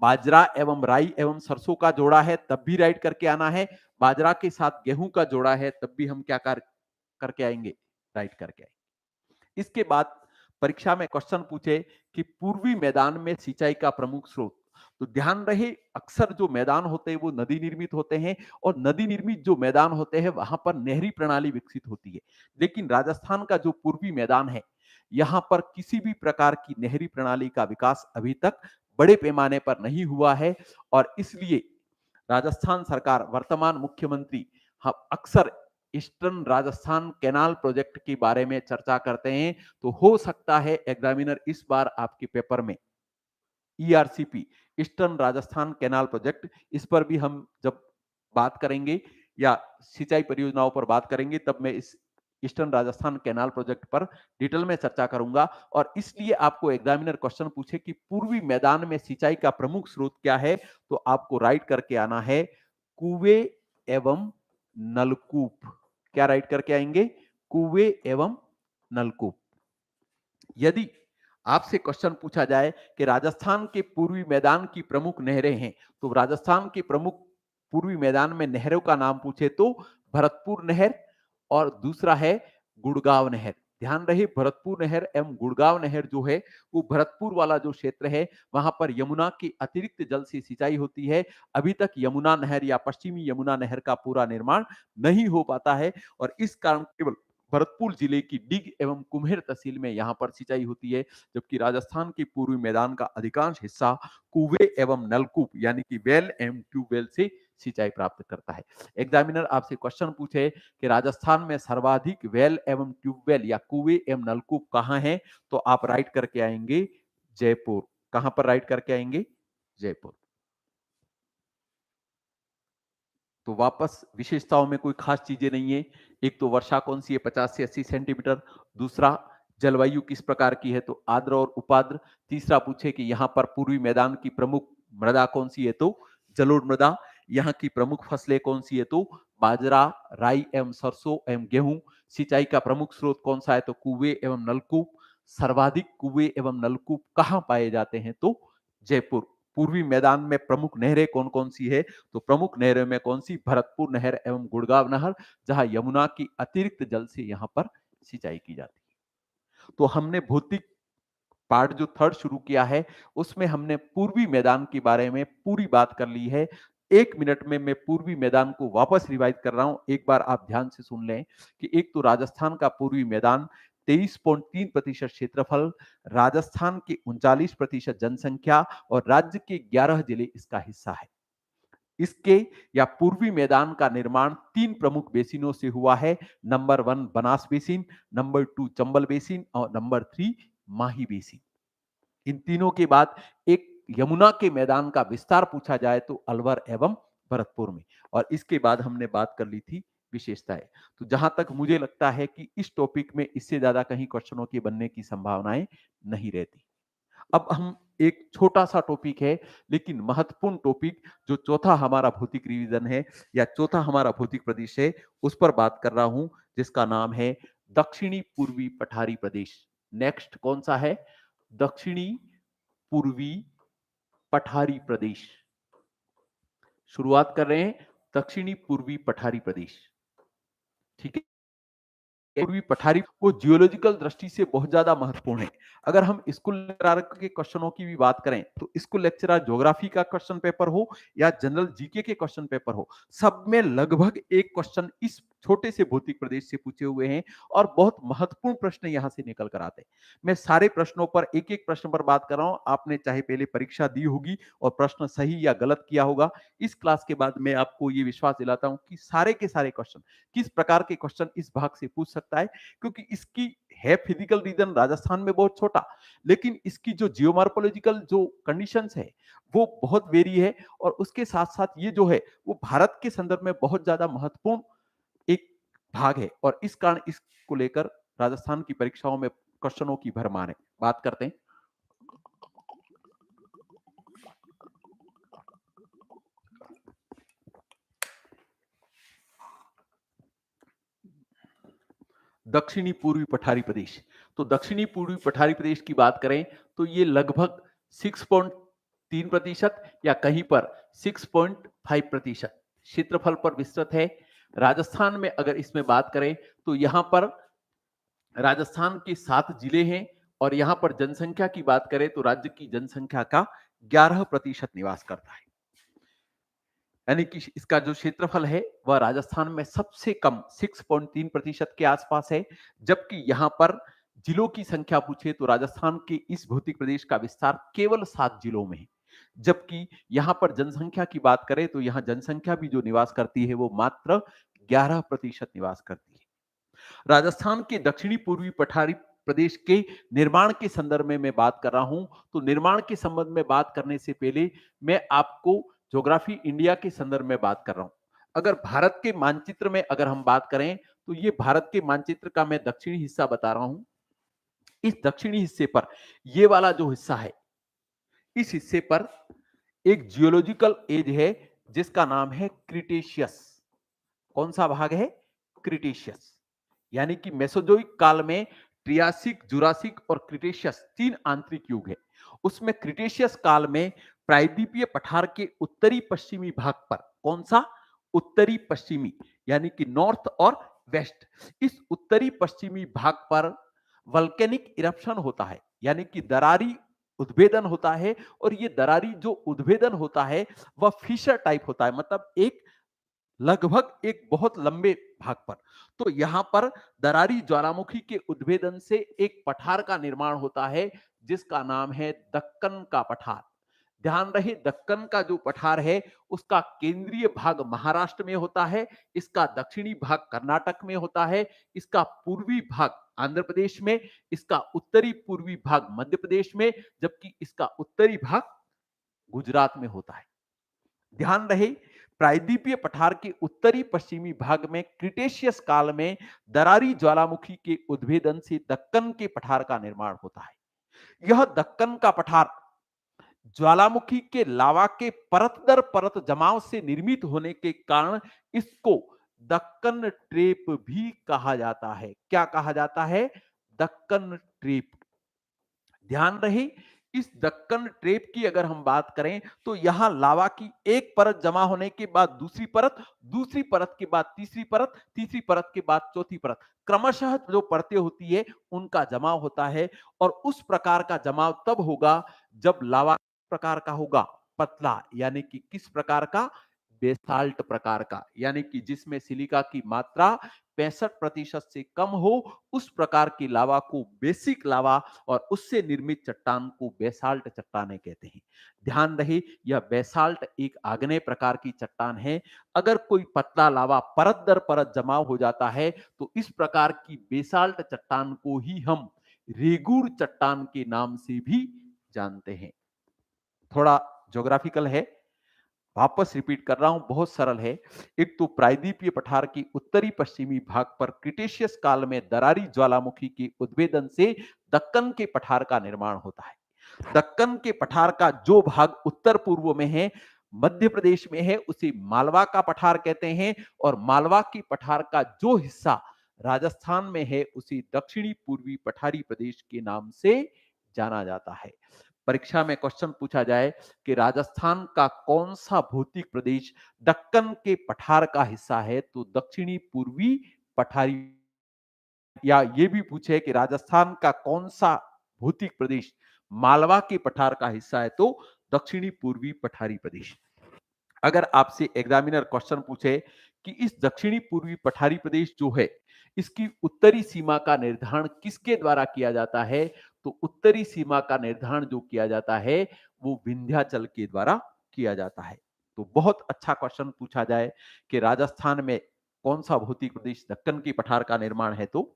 बाजरा एवं राई एवं सरसों का जोड़ा है तब भी राइट करके आना है, बाजरा के साथ गेहूं का जोड़ा है तब भी हम क्या करके आएंगे, राइट करके आएंगे। इसके बाद परीक्षा में क्वेश्चन पूछे कि पूर्वी मैदान में सिंचाई का प्रमुख स्रोत, तो ध्यान रहे अक्सर जो मैदान होते हैं वो नदी निर्मित होते हैं और नदी निर्मित जो मैदान होते हैं वहां पर नहरी प्रणाली विकसित होती है। लेकिन राजस्थान का जो पूर्वी मैदान है यहां पर किसी भी प्रकार की नहरी प्रणाली का विकास अभी तक बड़े पैमाने पर नहीं हुआ है और इसलिए राजस्थान सरकार, वर्तमान मुख्यमंत्री हम अक्सर ईस्टर्न राजस्थान कैनाल प्रोजेक्ट के बारे में चर्चा करते हैं। तो हो सकता है एग्जामिनर इस बार आपके पेपर में ERCP, eastern Rajasthan canal project, इस पर भी हम जब बात करेंगे या सिंचाई परियोजनाओं पर बात करेंगे तब मैं इस ईस्टर्न राजस्थान कैनाल प्रोजेक्ट पर डिटेल में चर्चा करूंगा। और इसलिए आपको एग्जामिनर क्वेश्चन पूछे कि पूर्वी मैदान में सिंचाई का प्रमुख स्रोत क्या है, तो आपको राइट करके आना है कुएं एवं नलकूप। क्या राइट करके आएंगे, कुएं एवं नलकूप। यदि आपसे क्वेश्चन पूछा जाए कि राजस्थान के पूर्वी मैदान की प्रमुख नहरें हैं, तो राजस्थान के प्रमुख पूर्वी मैदान में नहरों का नाम पूछे तो भरतपुर नहर और दूसरा है गुड़गांव नहर। ध्यान रहे भरतपुर नहर एवं गुड़गांव नहर जो है वो भरतपुर वाला जो क्षेत्र है वहां पर यमुना की अतिरिक्त जल से सिंचाई होती है। अभी तक यमुना नहर या पश्चिमी यमुना नहर का पूरा निर्माण नहीं हो पाता है और इस कारण केवल भरतपुर जिले की डिग एवं कुम्हेर तहसील में यहां पर सिंचाई होती है, जबकि राजस्थान के पूर्वी मैदान का अधिकांश हिस्सा कुएं एवं नलकूप यानी कि वेल एवं ट्यूबवेल से सिंचाई प्राप्त करता है। एग्जामिनर आपसे क्वेश्चन पूछे कि राजस्थान में सर्वाधिक वेल एवं ट्यूबवेल या कुएं एवं नलकूप कहां है, तो आप राइट करके आएंगे जयपुर। कहां पर राइट करके आएंगे, जयपुर। तो वापस विशेषताओं में कोई खास चीजें नहीं है। एक तो वर्षा कौन सी है 50 से 80 सेंटीमीटर, दूसरा जलवायु किस प्रकार की है तो आर्द्र और उपाद्र, तीसरा पूछे कि यहाँ पर पूर्वी मैदान की प्रमुख मृदा कौन सी है तो जलोढ़ मृदा, यहाँ की प्रमुख फसलें कौन सी है तो बाजरा, राई एवं सरसों एवं गेहूं, सिंचाई का प्रमुख स्रोत कौन सा है तो कुएं एवं नलकूप, सर्वाधिक कुएं एवं नलकूप कहाँ पाए जाते हैं तो जयपुर। पूर्वी मैदान में प्रमुख नहरें कौन कौन सी है तो प्रमुख नहरों में कौन सी, भरतपुर नहर एवं गुड़गांव नहर, जहां यमुना की अतिरिक्त जल से यहां पर सिंचाई की जाती है। तो हमने भौतिक पार्ट जो थर्ड शुरू किया है उसमें हमने पूर्वी मैदान के बारे में पूरी बात कर ली है। 1 मिनट में मैं पूर्वी मैदान को वापस रिवाइज कर रहा हूं, एक बार आप ध्यान से सुन लें कि एक तो राजस्थान का पूर्वी मैदान 23.3% क्षेत्रफल, राजस्थान की 39% जनसंख्या और राज्य के 11 जिले इसका हिस्सा है। इसके या पूर्वी मैदान का निर्माण 3 प्रमुख बेसिनों से हुआ है, number 1 Banas basin, number 2 Chambal basin और नंबर 3 माही बेसिन। इन तीनों के बाद एक यमुना के मैदान का विस्तार पूछा जाए तो अलवर एवं भरतपुर में, और इसके बाद हमने बात कर ली थी विशेषताएं। तो जहां तक मुझे लगता है कि इस टॉपिक में इससे ज्यादा कहीं क्वेश्चनों के बनने की संभावनाएं नहीं रहती। अब हम एक छोटा सा टॉपिक है लेकिन महत्वपूर्ण टॉपिक, जो चौथा हमारा भौतिक रिवीजन है या चौथा हमारा भौतिक प्रदेश है, उस पर बात कर रहा हूं, जिसका नाम है दक्षिणी पूर्वी पठारी प्रदेश। नेक्स्ट कौन सा है, दक्षिणी पूर्वी पठारी प्रदेश। शुरुआत कर रहे हैं दक्षिणी पूर्वी पठारी प्रदेश, ठीक है। पूर्वी पठारी वो जियोलॉजिकल दृष्टि से बहुत ज्यादा महत्वपूर्ण है। अगर हम स्कूल लेक्चरर के क्वेश्चनों की भी बात करें तो स्कूल लेक्चरर ज्योग्राफी का क्वेश्चन पेपर हो या जनरल जीके के क्वेश्चन पेपर हो, सब में लगभग एक क्वेश्चन इस छोटे से भौतिक प्रदेश से पूछे हुए हैं और बहुत महत्वपूर्ण प्रश्न यहां से निकल कर आते हैं। मैं सारे प्रश्नों पर एक एक प्रश्न पर बात कर रहा हूं। आपने चाहे पहले परीक्षा दी होगी और प्रश्न सही या गलत किया होगा, इस क्लास के बाद मैं आपको ये विश्वास दिलाता हूं कि सारे के सारे क्वेश्चन, किस प्रकार के क्वेश्चन इस भाग से पूछ सकता है, क्योंकि इसकी है फिजिकल रीजन राजस्थान में बहुत छोटा, लेकिन इसकी जो जियोमॉर्फोलॉजिकल जो कंडीशंस है वो बहुत वेरी है, और उसके साथ साथ ये जो है वो भारत के संदर्भ में बहुत ज्यादा महत्वपूर्ण एक भाग है, और इस कारण इसको लेकर राजस्थान की परीक्षाओं में क्वेश्चनों की भरमार है। बात करते हैं दक्षिणी पूर्वी पठारी प्रदेश। तो दक्षिणी पूर्वी पठारी प्रदेश की बात करें तो ये लगभग 6.3% या कहीं पर 6.5% क्षेत्रफल पर विस्तृत है। राजस्थान में अगर इसमें बात करें तो यहां पर राजस्थान के 7 जिले हैं, और यहां पर जनसंख्या की बात करें तो राज्य की जनसंख्या का 11% निवास करता है। यानी कि इसका जो क्षेत्रफल है वह राजस्थान में सबसे कम 6.3% के आसपास है, जबकि यहां पर जिलों की संख्या पूछे तो राजस्थान के इस भौतिक प्रदेश का विस्तार केवल 7 जिलों में है। जबकि यहां पर जनसंख्या की बात करें तो यहां जनसंख्या भी जो निवास करती है वो मात्र 11% निवास करती है। राजस्थान के दक्षिणी पूर्वी पठारी प्रदेश के निर्माण के संदर्भ में मैं बात कर रहा हूं। तो निर्माण के संबंध में बात करने से पहले मैं आपको ज्योग्राफी इंडिया के संदर्भ में बात कर रहा हूं। अगर भारत के मानचित्र में अगर हम बात करें तो ये भारत के मानचित्र का मैं दक्षिणी हिस्सा बता रहा हूं। इस दक्षिणी हिस्से पर ये वाला जो हिस्सा है, इस हिस्से पर एक जियोलॉजिकल एज है जिसका नाम है क्रिटेशियस। कौन सा भाग है? क्रिटेशियस। यानी कि मेसोजोइक काल में ट्रियासिक, जुरासिक और क्रिटेशियस 3 आंतरिक युग है। उसमें क्रिटेशियस काल में प्रायद्वीपीय पठार के उत्तरी पश्चिमी भाग पर, कौन सा? उत्तरी पश्चिमी, यानी कि नॉर्थ और वेस्ट, इस उत्तरी पश्चिमी भाग पर वल्केनिक इरप्शन होता है, यानी कि दरारी उद्भेदन होता है। और ये दरारी जो उद्भेदन होता है वह फिशर टाइप होता है, मतलब एक लगभग एक बहुत लंबे भाग पर। तो यहां पर दरारी ज्वालामुखी के उद्भेदन से एक पठार का निर्माण होता है जिसका नाम है दक्कन का पठार। ध्यान रहे, दक्कन का जो पठार है उसका केंद्रीय भाग महाराष्ट्र में होता है, इसका दक्षिणी भाग कर्नाटक में होता है, इसका पूर्वी भाग आंध्र प्रदेश में, इसका उत्तरी पूर्वी भाग मध्य प्रदेश में, जबकि इसका उत्तरी भाग गुजरात में होता है। ध्यान रहे, प्रायद्वीपीय पठार के उत्तरी पश्चिमी भाग में क्रिटेशियस काल में दरारी ज्वालामुखी के उद्भेदन से दक्कन के पठार का निर्माण होता है। यह दक्कन का पठार ज्वालामुखी के लावा के परत दर परत जमाव से निर्मित होने के कारण इसको दक्कन ट्रेप भी कहा जाता है। क्या कहा जाता है? दक्कन ट्रेप। ध्यान रहे, इस दक्कन ट्रेप की अगर हम बात करें तो यहां लावा की एक परत जमा होने के बाद दूसरी परत, दूसरी परत के बाद तीसरी परत, तीसरी परत के बाद चौथी परत, क्रमशः जो परतें होती है उनका जमाव होता है। और उस प्रकार का जमाव तब होगा जब लावा प्रकार का होगा, पतला, यानी कि किस प्रकार का? बेसाल्ट प्रकार का, यानी कि जिसमें सिलिका की मात्रा 65% से कम हो, उस प्रकार की लावा को बेसिक लावा, और उससे निर्मित चट्टान को बेसाल्ट चट्टानें कहते हैं। ध्यान रहे, यह बेसाल्ट एक आग्नेय प्रकार की चट्टान है। अगर कोई पतला लावा परत दर परत जमा हो जाता है तो इस प्रकार की बेसाल्ट चट्टान को ही हम रेगुर चट्टान के नाम से भी जानते हैं। थोड़ा ज्योग्राफिकल है, वापस रिपीट कर रहा हूं, बहुत सरल है। एक तो प्रायद्वीपीय पठार की उत्तरी पश्चिमी भाग पर क्रिटेशियस काल में दरारी ज्वालामुखी के उद्भेदन से दक्कन के पठार का निर्माण होता है। दक्कन के पठार का जो भाग उत्तर पूर्व में है, मध्य प्रदेश में है, उसे मालवा का पठार कहते हैं, और मालवा की पठार का जो हिस्सा राजस्थान में है उसे दक्षिणी पूर्वी पठारी प्रदेश के नाम से जाना जाता है। परीक्षा में क्वेश्चन पूछा जाए कि राजस्थान का कौन सा भौतिक प्रदेश दक्कन के पठार का हिस्सा है, तो दक्षिणी पूर्वी पठारी। या ये भी पूछे कि राजस्थान का कौन सा भौतिक प्रदेश मालवा के पठार का हिस्सा है, तो दक्षिणी पूर्वी पठारी प्रदेश। अगर आपसे एग्जामिनर क्वेश्चन पूछे कि इस दक्षिणी पूर्वी पठारी प्रदेश जो है, इसकी उत्तरी सीमा का निर्धारण किसके द्वारा किया जाता है, तो उत्तरी सीमा का निर्धारण जो किया जाता है वो विंध्याचल के द्वारा किया जाता है। तो बहुत अच्छा क्वेश्चन पूछा जाए कि राजस्थान में कौन सा भौतिक प्रदेश दक्कन की पठार का निर्माण है, तो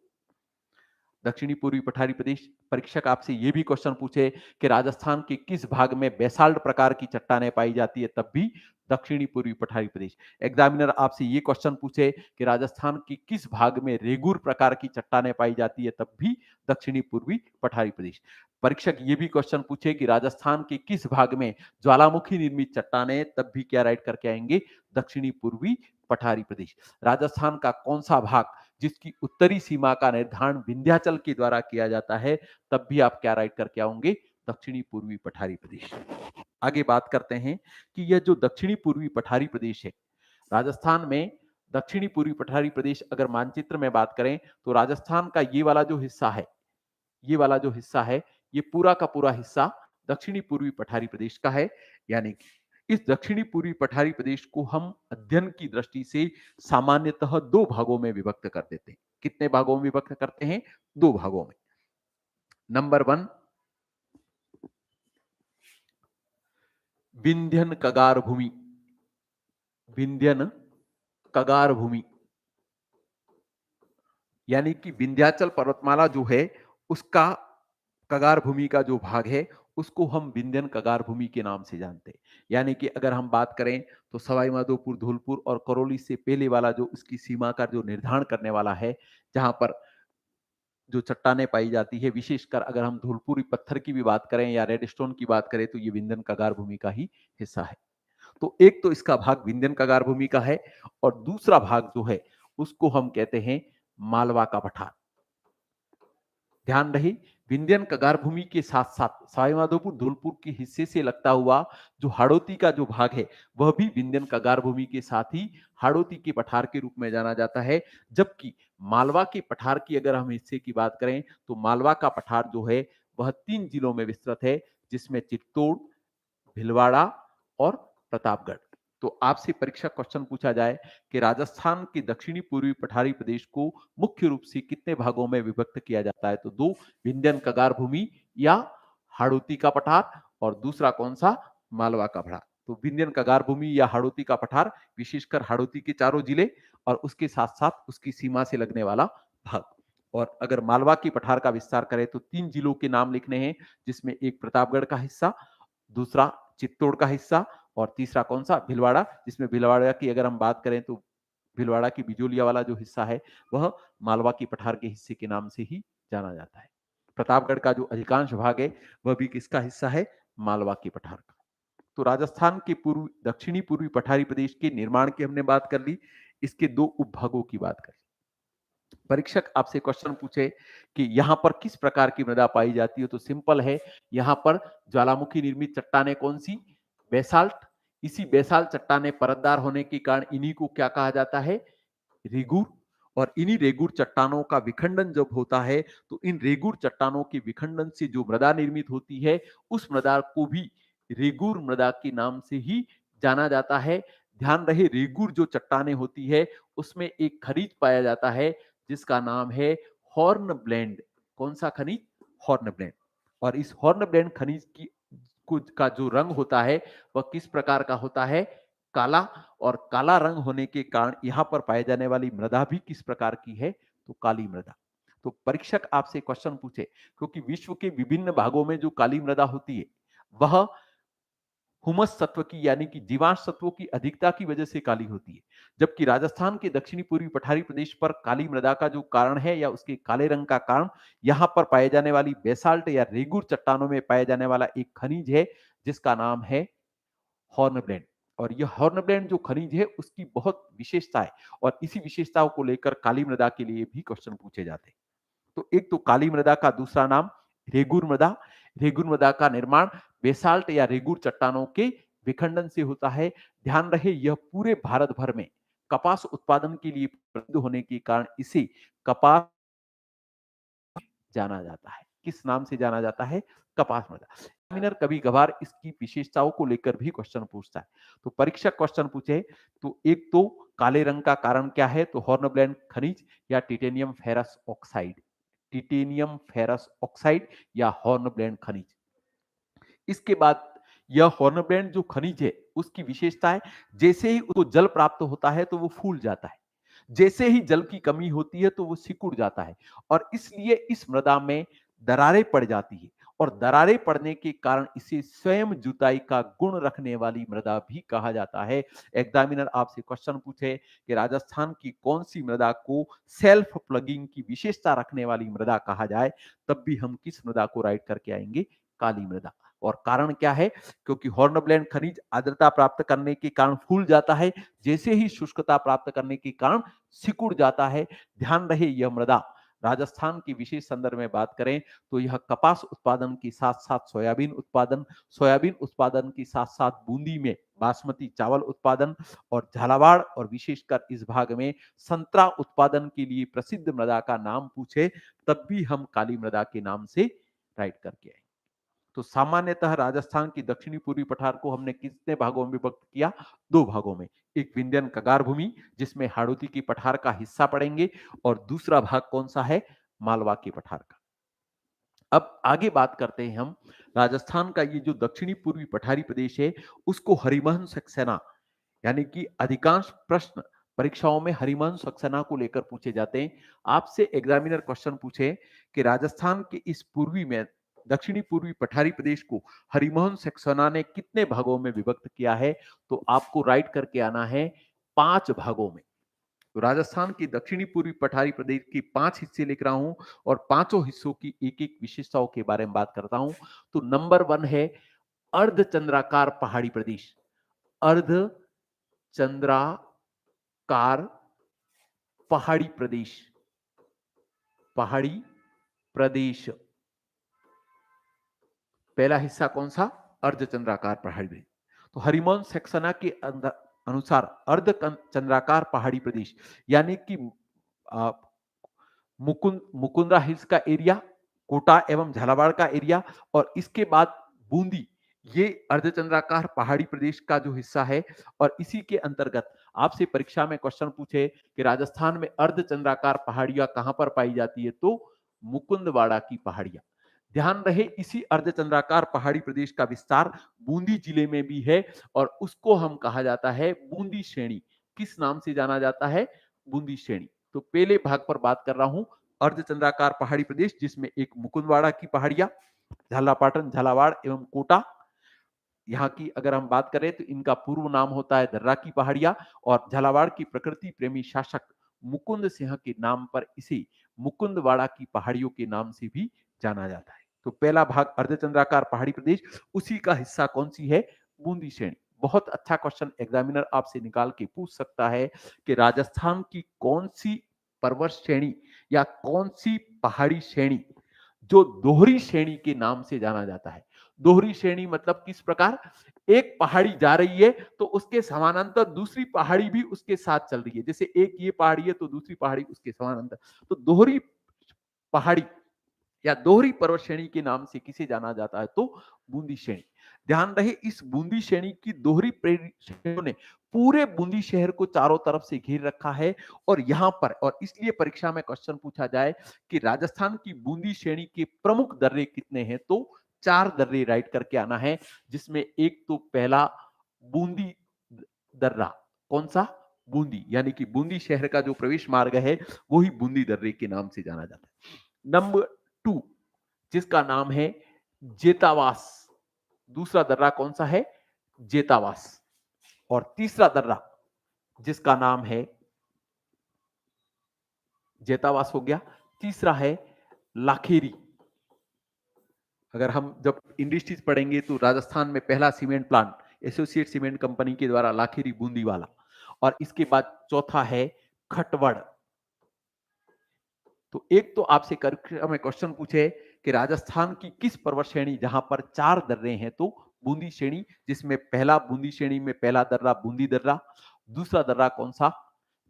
दक्षिणी पूर्वी पठारी प्रदेश। परीक्षक आपसे यह भी क्वेश्चन पूछे कि राजस्थान के किस भाग में बेसाल्ट प्रकार की चट्टानें पाई जाती है, तब भी दक्षिणी पूर्वी पठारी प्रदेश। एग्जामिनर आपसे ये क्वेश्चन पूछे कि राजस्थान के किस भाग में रेगुर प्रकार की चट्टानें पाई जाती है, तब भी दक्षिणी पूर्वी पठारी प्रदेश। परीक्षक ये भी क्वेश्चन पूछे कि राजस्थान के किस भाग में ज्वालामुखी निर्मित चट्टानें, तब भी क्या राइट करके आएंगे, दक्षिणी पूर्वी पठारी प्रदेश। राजस्थान का कौन सा भाग जिसकी उत्तरी सीमा का निर्धारण विंध्याचल के द्वारा किया जाता है, तब भी आप क्या राइट करके आओगे, दक्षिणी पूर्वी पठारी प्रदेश। आगे बात करते हैं कि यह जो दक्षिणी पूर्वी पठारी प्रदेश है, राजस्थान में दक्षिणी पूर्वी पठारी प्रदेश अगर मानचित्र में बात करें तो राजस्थान का ये वाला जो हिस्सा है, ये वाला जो हिस्सा है, ये पूरा का पूरा हिस्सा दक्षिणी पूर्वी पठारी प्रदेश का है। यानी कि इस दक्षिणी पूर्वी पठारी प्रदेश को हम अध्ययन की दृष्टि से सामान्यतः दो भागों में विभक्त कर देते हैं। कितने भागों में विभक्त करते हैं, दो भागों में। नंबर 1, विंध्यन कगार भूमि। विंध्यन कगार भूमि यानी कि विंध्याचल पर्वतमाला जो है उसका कगार भूमि का जो भाग है उसको हम विंध्यन कगार भूमि के नाम से जानते हैं। यानी कि अगर हम बात करें तो सवाई माधोपुर, धौलपुर और करौली से पहले वाला जो इसकी सीमा का जो निर्धारण करने वाला है, जहां पर जो चट्टानें पाई जाती है, विशेषकर अगर हम धौलपुरी पत्थर की भी बात करें या रेड स्टोन की बात करें, तो ये विंध्यन कगार भूमि का ही हिस्सा है। तो एक तो इसका भाग विंध्यन कगार भूमि का है और दूसरा भाग जो है उसको हम कहते हैं मालवा का पठार। ध्यान रहे, विंध्यन कगार भूमि के साथ साथ सवाईमाधोपुर, धौलपुर के हिस्से से लगता हुआ जो हाड़ौती का जो भाग है वह भी विंध्यन कगार भूमि के साथ ही हाड़ौती के पठार के रूप में जाना जाता है। जबकि मालवा के पठार की अगर हम हिस्से की बात करें तो मालवा का पठार जो है वह 3 जिलों में विस्तृत है, जिसमें चित्तौड़, भीलवाड़ा और प्रतापगढ़। तो आपसे परीक्षा क्वेश्चन पूछा जाए कि राजस्थान के दक्षिणी पूर्वी पठारी प्रदेश को मुख्य रूप से कितने भागों में विभक्त किया जाता है, तो दो, विंध्यन कगार भूमि या हाड़ौती का पठार, और दूसरा कौन सा, मालवा का पठार। तो विंध्यन कगार भूमि या हाड़ौती का पठार, विशेषकर हाड़ौती के चारों जिले और उसके साथ साथ उसकी सीमा से लगने वाला भाग। और अगर मालवा की पठार का विस्तार करें तो 3 जिलों के नाम लिखने हैं, जिसमें एक प्रतापगढ़ का हिस्सा, दूसरा चित्तौड़ का हिस्सा और तीसरा कौन सा, भीलवाड़ा। जिसमें भीलवाड़ा की अगर हम बात करें तो भीलवाड़ा की बिजोलिया वाला जो हिस्सा है वह मालवा की पठार के हिस्से के नाम से ही जाना जाता है। प्रतापगढ़ का जो अधिकांश भाग है वह भी किसका हिस्सा है, मालवा की पठार का। तो राजस्थान के पूर्व दक्षिणी पूर्वी पठारी प्रदेश के निर्माण की हमने बात कर ली, इसके दो उपभागों की बात कर ली। परीक्षक आपसे क्वेश्चन पूछे कि यहां पर किस प्रकार की मृदा पाई जाती है, तो सिंपल है, यहां पर ज्वालामुखी निर्मित चट्टानें कौन सी, बेसाल्ट। इसी बेसाल्ट चट्टानें परतदार होने के कारण इन्हीं को क्या कहा जाता है, रेगूर। और इन्हीं रेगूर चट्टानों का विखंडन जब होता है तो इन रेगूर चट्टानों के विखंडन से जो मृदा निर्मित होती है उस मृदा को भी रेगूर मृदा के नाम से ही जाना जाता है। ध्यान रहे, रेगूर जो चट्टानें होती है उसमें एक खनिज पाया जाता है जिसका नाम है हॉर्न ब्लेंड। कौन सा खनिज, हॉर्न ब्लेंड। और इस हॉर्न ब्लेंड खनिज की का जो रंग होता है वह किस प्रकार का होता है, काला। और काला रंग होने के कारण यहां पर पाए जाने वाली मृदा भी किस प्रकार की है, तो काली मृदा। तो परीक्षक आपसे क्वेश्चन पूछे, क्योंकि विश्व के विभिन्न भागों में जो काली मृदा होती है वह हुमस तत्व की यानी कि जीवांश तत्वों की अधिकता की वजह से काली होती है। जबकि राजस्थान के दक्षिणी पूर्वी पठारी प्रदेश पर काली मृदा का जो कारण है या उसके काले रंग का कारण यहां पर पाए जाने वाली बेसाल्ट या रेगुर चट्टानों में पाए जाने वाला एक खनिज है जिसका नाम है हॉर्नब्लेंड। और यह हॉर्नब्लेंड जो खनिज है उसकी बहुत विशेषता है और इसी विशेषताओं को लेकर काली मृदा के लिए भी क्वेश्चन पूछे जाते हैं। तो एक तो काली मृदा का दूसरा नाम रेगुर मृदा। रेगुर मृदा का निर्माण बेसाल्ट या रेगुर चट्टानों के विखंडन से होता है। ध्यान रहे, यह पूरे भारत भर में कपास उत्पादन के लिए प्रसिद्ध होने के कारण इसे कपास जाना जाता है। किस नाम से जाना जाता है, कपास मृदा। एग्जामिनर कभी कभार इसकी विशेषताओं को लेकर भी क्वेश्चन पूछता है। तो परीक्षक क्वेश्चन पूछे तो एक तो काले रंग का कारण क्या है, तो हॉर्नब्लैंड खनिज या titanium ferrous oxide, titanium ferrous oxide या हॉर्नब्लैंड खनिज। इसके बाद यह हॉर्नब्लैंड जो खनिज है उसकी विशेषता है, जैसे ही उसको जल प्राप्त होता है तो वो फूल जाता है, जैसे ही जल की कमी होती है तो वो सिकुड़ जाता है, और इसलिए इस मृदा में दरारें पड़ जाती है, और दरारें पड़ने के कारण इसे स्वयं जुताई का गुण रखने वाली मृदा भी कहा जाता है। एग्जामिनर आपसे क्वेश्चन पूछे कि राजस्थान की कौन सी मृदा को सेल्फ प्लगिंग की विशेषता रखने वाली मृदा कहा जाए, तब भी हम किस मृदा को राइट करके आएंगे, काली मृदा। और कारण क्या है, क्योंकि हॉर्नब्लैंड खनिज आर्द्रता प्राप्त करने के कारण फूल जाता है, जैसे ही शुष्कता प्राप्त करने के कारण सिकुड़ जाता है। ध्यान रहे यह मृदा राजस्थान की विशेष संदर्भ में बात करें तो यह कपास उत्पादन के साथ साथ सोयाबीन उत्पादन के साथ साथ बूंदी में बासमती चावल उत्पादन और झालावाड़ और विशेषकर इस भाग में संतरा उत्पादन के लिए प्रसिद्ध मृदा का नाम पूछे, तब भी हम काली मृदा के नाम से राइट करके आए। तो सामान्यतः राजस्थान की दक्षिणी पूर्वी पठार को हमने कितने भागों में विभक्त किया, दो भागों में। एक विंध्यन कगार भूमि जिसमें हाड़ौती की पठार का हिस्सा पड़ेंगे, और दूसरा भाग कौन सा है, मालवा की पठार का। अब आगे बात करते हैं हम राजस्थान का ये जो दक्षिणी पूर्वी पठारी प्रदेश है उसको हरिवंश सक्सेना, यानी कि अधिकांश प्रश्न परीक्षाओं में हरिवंश सक्सेना को लेकर पूछे जाते हैं। आपसे एग्जामिनर क्वेश्चन पूछे कि राजस्थान के इस पूर्वी में दक्षिणी पूर्वी पठारी प्रदेश को हरिवंश सक्सेना ने कितने भागों में विभक्त किया है, तो आपको राइट करके आना है 5 भागों में। तो राजस्थान की दक्षिणी पूर्वी पठारी प्रदेश के 5 हिस्से लिख रहा हूं, और पांचों हिस्सों की एक एक विशेषताओं के बारे में बात करता हूं। तो नंबर 1 है अर्धचंद्राकार पहाड़ी प्रदेश, अर्ध चंद्राकार पहाड़ी प्रदेश, पहाड़ी प्रदेश। पहला हिस्सा कौन सा, अर्धचंद्राकार पहाड़ी प्रदेश। तो हरिवंश सक्सेना के अनुसार अर्ध चंद्राकार पहाड़ी प्रदेश यानी कि मुकुंदरा हिल्स का एरिया, कोटा एवं झालावाड़ का एरिया, और इसके बाद बूंदी, ये अर्धचंद्राकार पहाड़ी प्रदेश का जो हिस्सा है। और इसी के अंतर्गत आपसे परीक्षा में क्वेश्चन पूछे कि राजस्थान में अर्धचंद्राकार पहाड़ियां कहां पर पाई जाती है, तो मुकुंदवाड़ा की पहाड़ियां। ध्यान रहे इसी अर्धचंद्राकार पहाड़ी प्रदेश का विस्तार बूंदी जिले में भी है, और उसको हम कहा जाता है बूंदी श्रेणी। किस नाम से जाना जाता है, बूंदी श्रेणी। तो पहले भाग पर बात कर रहा हूं, अर्धचंद्राकार पहाड़ी प्रदेश जिसमें एक मुकुंदवाड़ा की पहाड़ियां, झालापाटन, झालावाड़ एवं कोटा। यहाँ की अगर हम बात करें तो इनका पूर्व नाम होता है दर्रा की पहाड़ियां, और झालावाड़ की प्रकृति प्रेमी शासक मुकुंद सिंह के नाम पर इसे मुकुंदवाड़ा की पहाड़ियों के नाम से भी जाना जाता है। तो पहला भाग अर्धचंद्राकार पहाड़ी प्रदेश, उसी का हिस्सा कौन सी है, बूंदी श्रेणी। बहुत अच्छा क्वेश्चन एग्जामिनर आपसे निकाल के पूछ सकता है कि राजस्थान की कौन सी पर्वत श्रेणी या कौन सी पहाड़ी श्रेणी जो दोहरी श्रेणी के नाम से जाना जाता है। दोहरी श्रेणी मतलब किस प्रकार, एक पहाड़ी जा रही है तो उसके समानांतर दूसरी पहाड़ी भी उसके साथ चल रही है, जैसे एक ये पहाड़ी है तो दूसरी पहाड़ी उसके समानांतर, तो दोहरी पहाड़ी या दोहरी पर्वत श्रेणी के नाम से किसे जाना जाता है, तो बूंदी श्रेणी। ध्यान रहे इस बूंदी श्रेणी की दोहरी श्रेणियों ने पूरे बूंदी शहर को चारों तरफ से घेर रखा है, और यहां पर, और इसलिए परीक्षा में क्वेश्चन पूछा जाए कि राजस्थान की बूंदी श्रेणी के प्रमुख दर्रे कितने हैं, तो 4 दर्रे राइट करके आना है, जिसमें एक तो पहला बूंदी दर्रा, कौन सा, बूंदी, यानी कि बूंदी शहर का जो प्रवेश मार्ग है वही बूंदी दर्रे के नाम से जाना जाता है। नंबर 2 जिसका नाम है जेतावास, दूसरा दर्रा कौन सा है, जेतावास। और तीसरा दर्रा जिसका नाम है, जेतावास हो गया, तीसरा है लाखेरी। अगर हम जब इंडस्ट्रीज पढ़ेंगे तो राजस्थान में पहला cement plant associate cement company के द्वारा लाखेरी बूंदी वाला, और इसके बाद चौथा है खटवड़। तो एक तो आपसे कक्षा में क्वेश्चन पूछे कि राजस्थान की किस पर्वत श्रेणी जहां पर 4 दर्रे हैं, तो बूंदी श्रेणी, जिसमें पहला बूंदी श्रेणी में पहला दर्रा बूंदी दर्रा, दूसरा दर्रा कौन सा,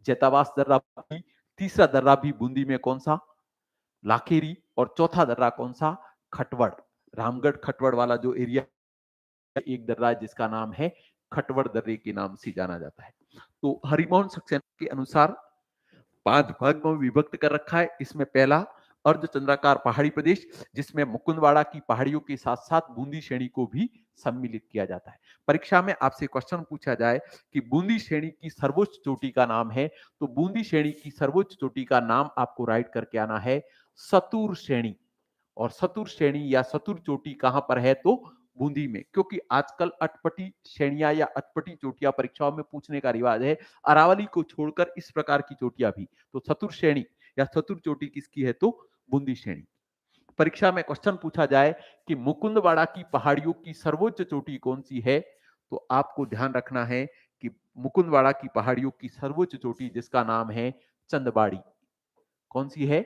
जेतावास दर्रा, तीसरा दर्रा भी बूंदी में कौन सा, लाखेरी, और चौथा दर्रा कौन सा, खटवड़। रामगढ़ खटवड़ वाला जो एरिया, एक दर्रा है जिसका नाम है खटवड़ दर्रे के नाम से जाना जाता है। तो हरिमोहन सक्सेना के अनुसार 5 भाग में विभक्त कर रखा है। इसमें पहला अर्धचंद्राकार पहाड़ी प्रदेश, जिसमें मुकुंदवाड़ा की पहाड़ियों के साथ साथ बूंदी श्रेणी को भी सम्मिलित किया जाता है। परीक्षा में आपसे क्वेश्चन पूछा जाए कि बूंदी श्रेणी की सर्वोच्च चोटी का नाम है, तो बूंदी श्रेणी की सर्वोच्च चोटी का नाम आपको राइट करके आना है सतुर श्रेणी। और सतुर श्रेणी या सतुर चोटी कहां पर है, तो बूंदी में, क्योंकि आजकल अटपटी श्रेणियां या अटपटी चोटियां परीक्षाओं में पूछने का रिवाज है। अरावली को छोड़कर इस प्रकार की चोटियां भी, तो सतुर श्रेणी या सतुर चोटी किसकी है, तो बूंदी श्रेणी। परीक्षा में क्वेश्चन पूछा जाए कि मुकुंदवाड़ा की पहाड़ियों की सर्वोच्च चोटी कौन सी है, तो आपको ध्यान रखना है कि मुकुंदवाड़ा की पहाड़ियों की सर्वोच्च चोटी जिसका नाम है चंदबाड़ी। कौन सी है,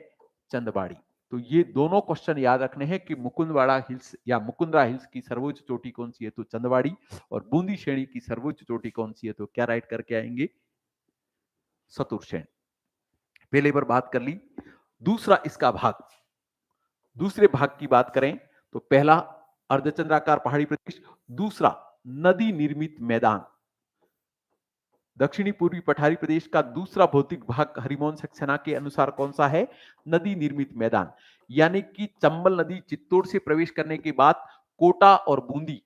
चंदबाड़ी। तो ये दोनों क्वेश्चन याद रखने हैं कि मुकुंदवाड़ा हिल्स या मुकुंदरा हिल्स की सर्वोच्च चोटी कौन सी है, तो चंदवाड़ी। और बूंदी श्रेणी की सर्वोच्च चोटी कौन सी है, तो क्या राइट करके आएंगे, सतुर श्रेणी। पहले बार बात कर ली। दूसरा इसका भाग, दूसरे भाग की बात करें तो पहला अर्धचंद्राकार पहाड़ी प्रदेश, दूसरा नदी निर्मित मैदान। दक्षिणी पूर्वी पठारी प्रदेश का दूसरा भौतिक भाग हरिमोहन सक्सेना के अनुसार कौन सा है, नदी निर्मित मैदान। यानी कि चंबल नदी चित्तौड़ से प्रवेश करने के बाद कोटा और बूंदी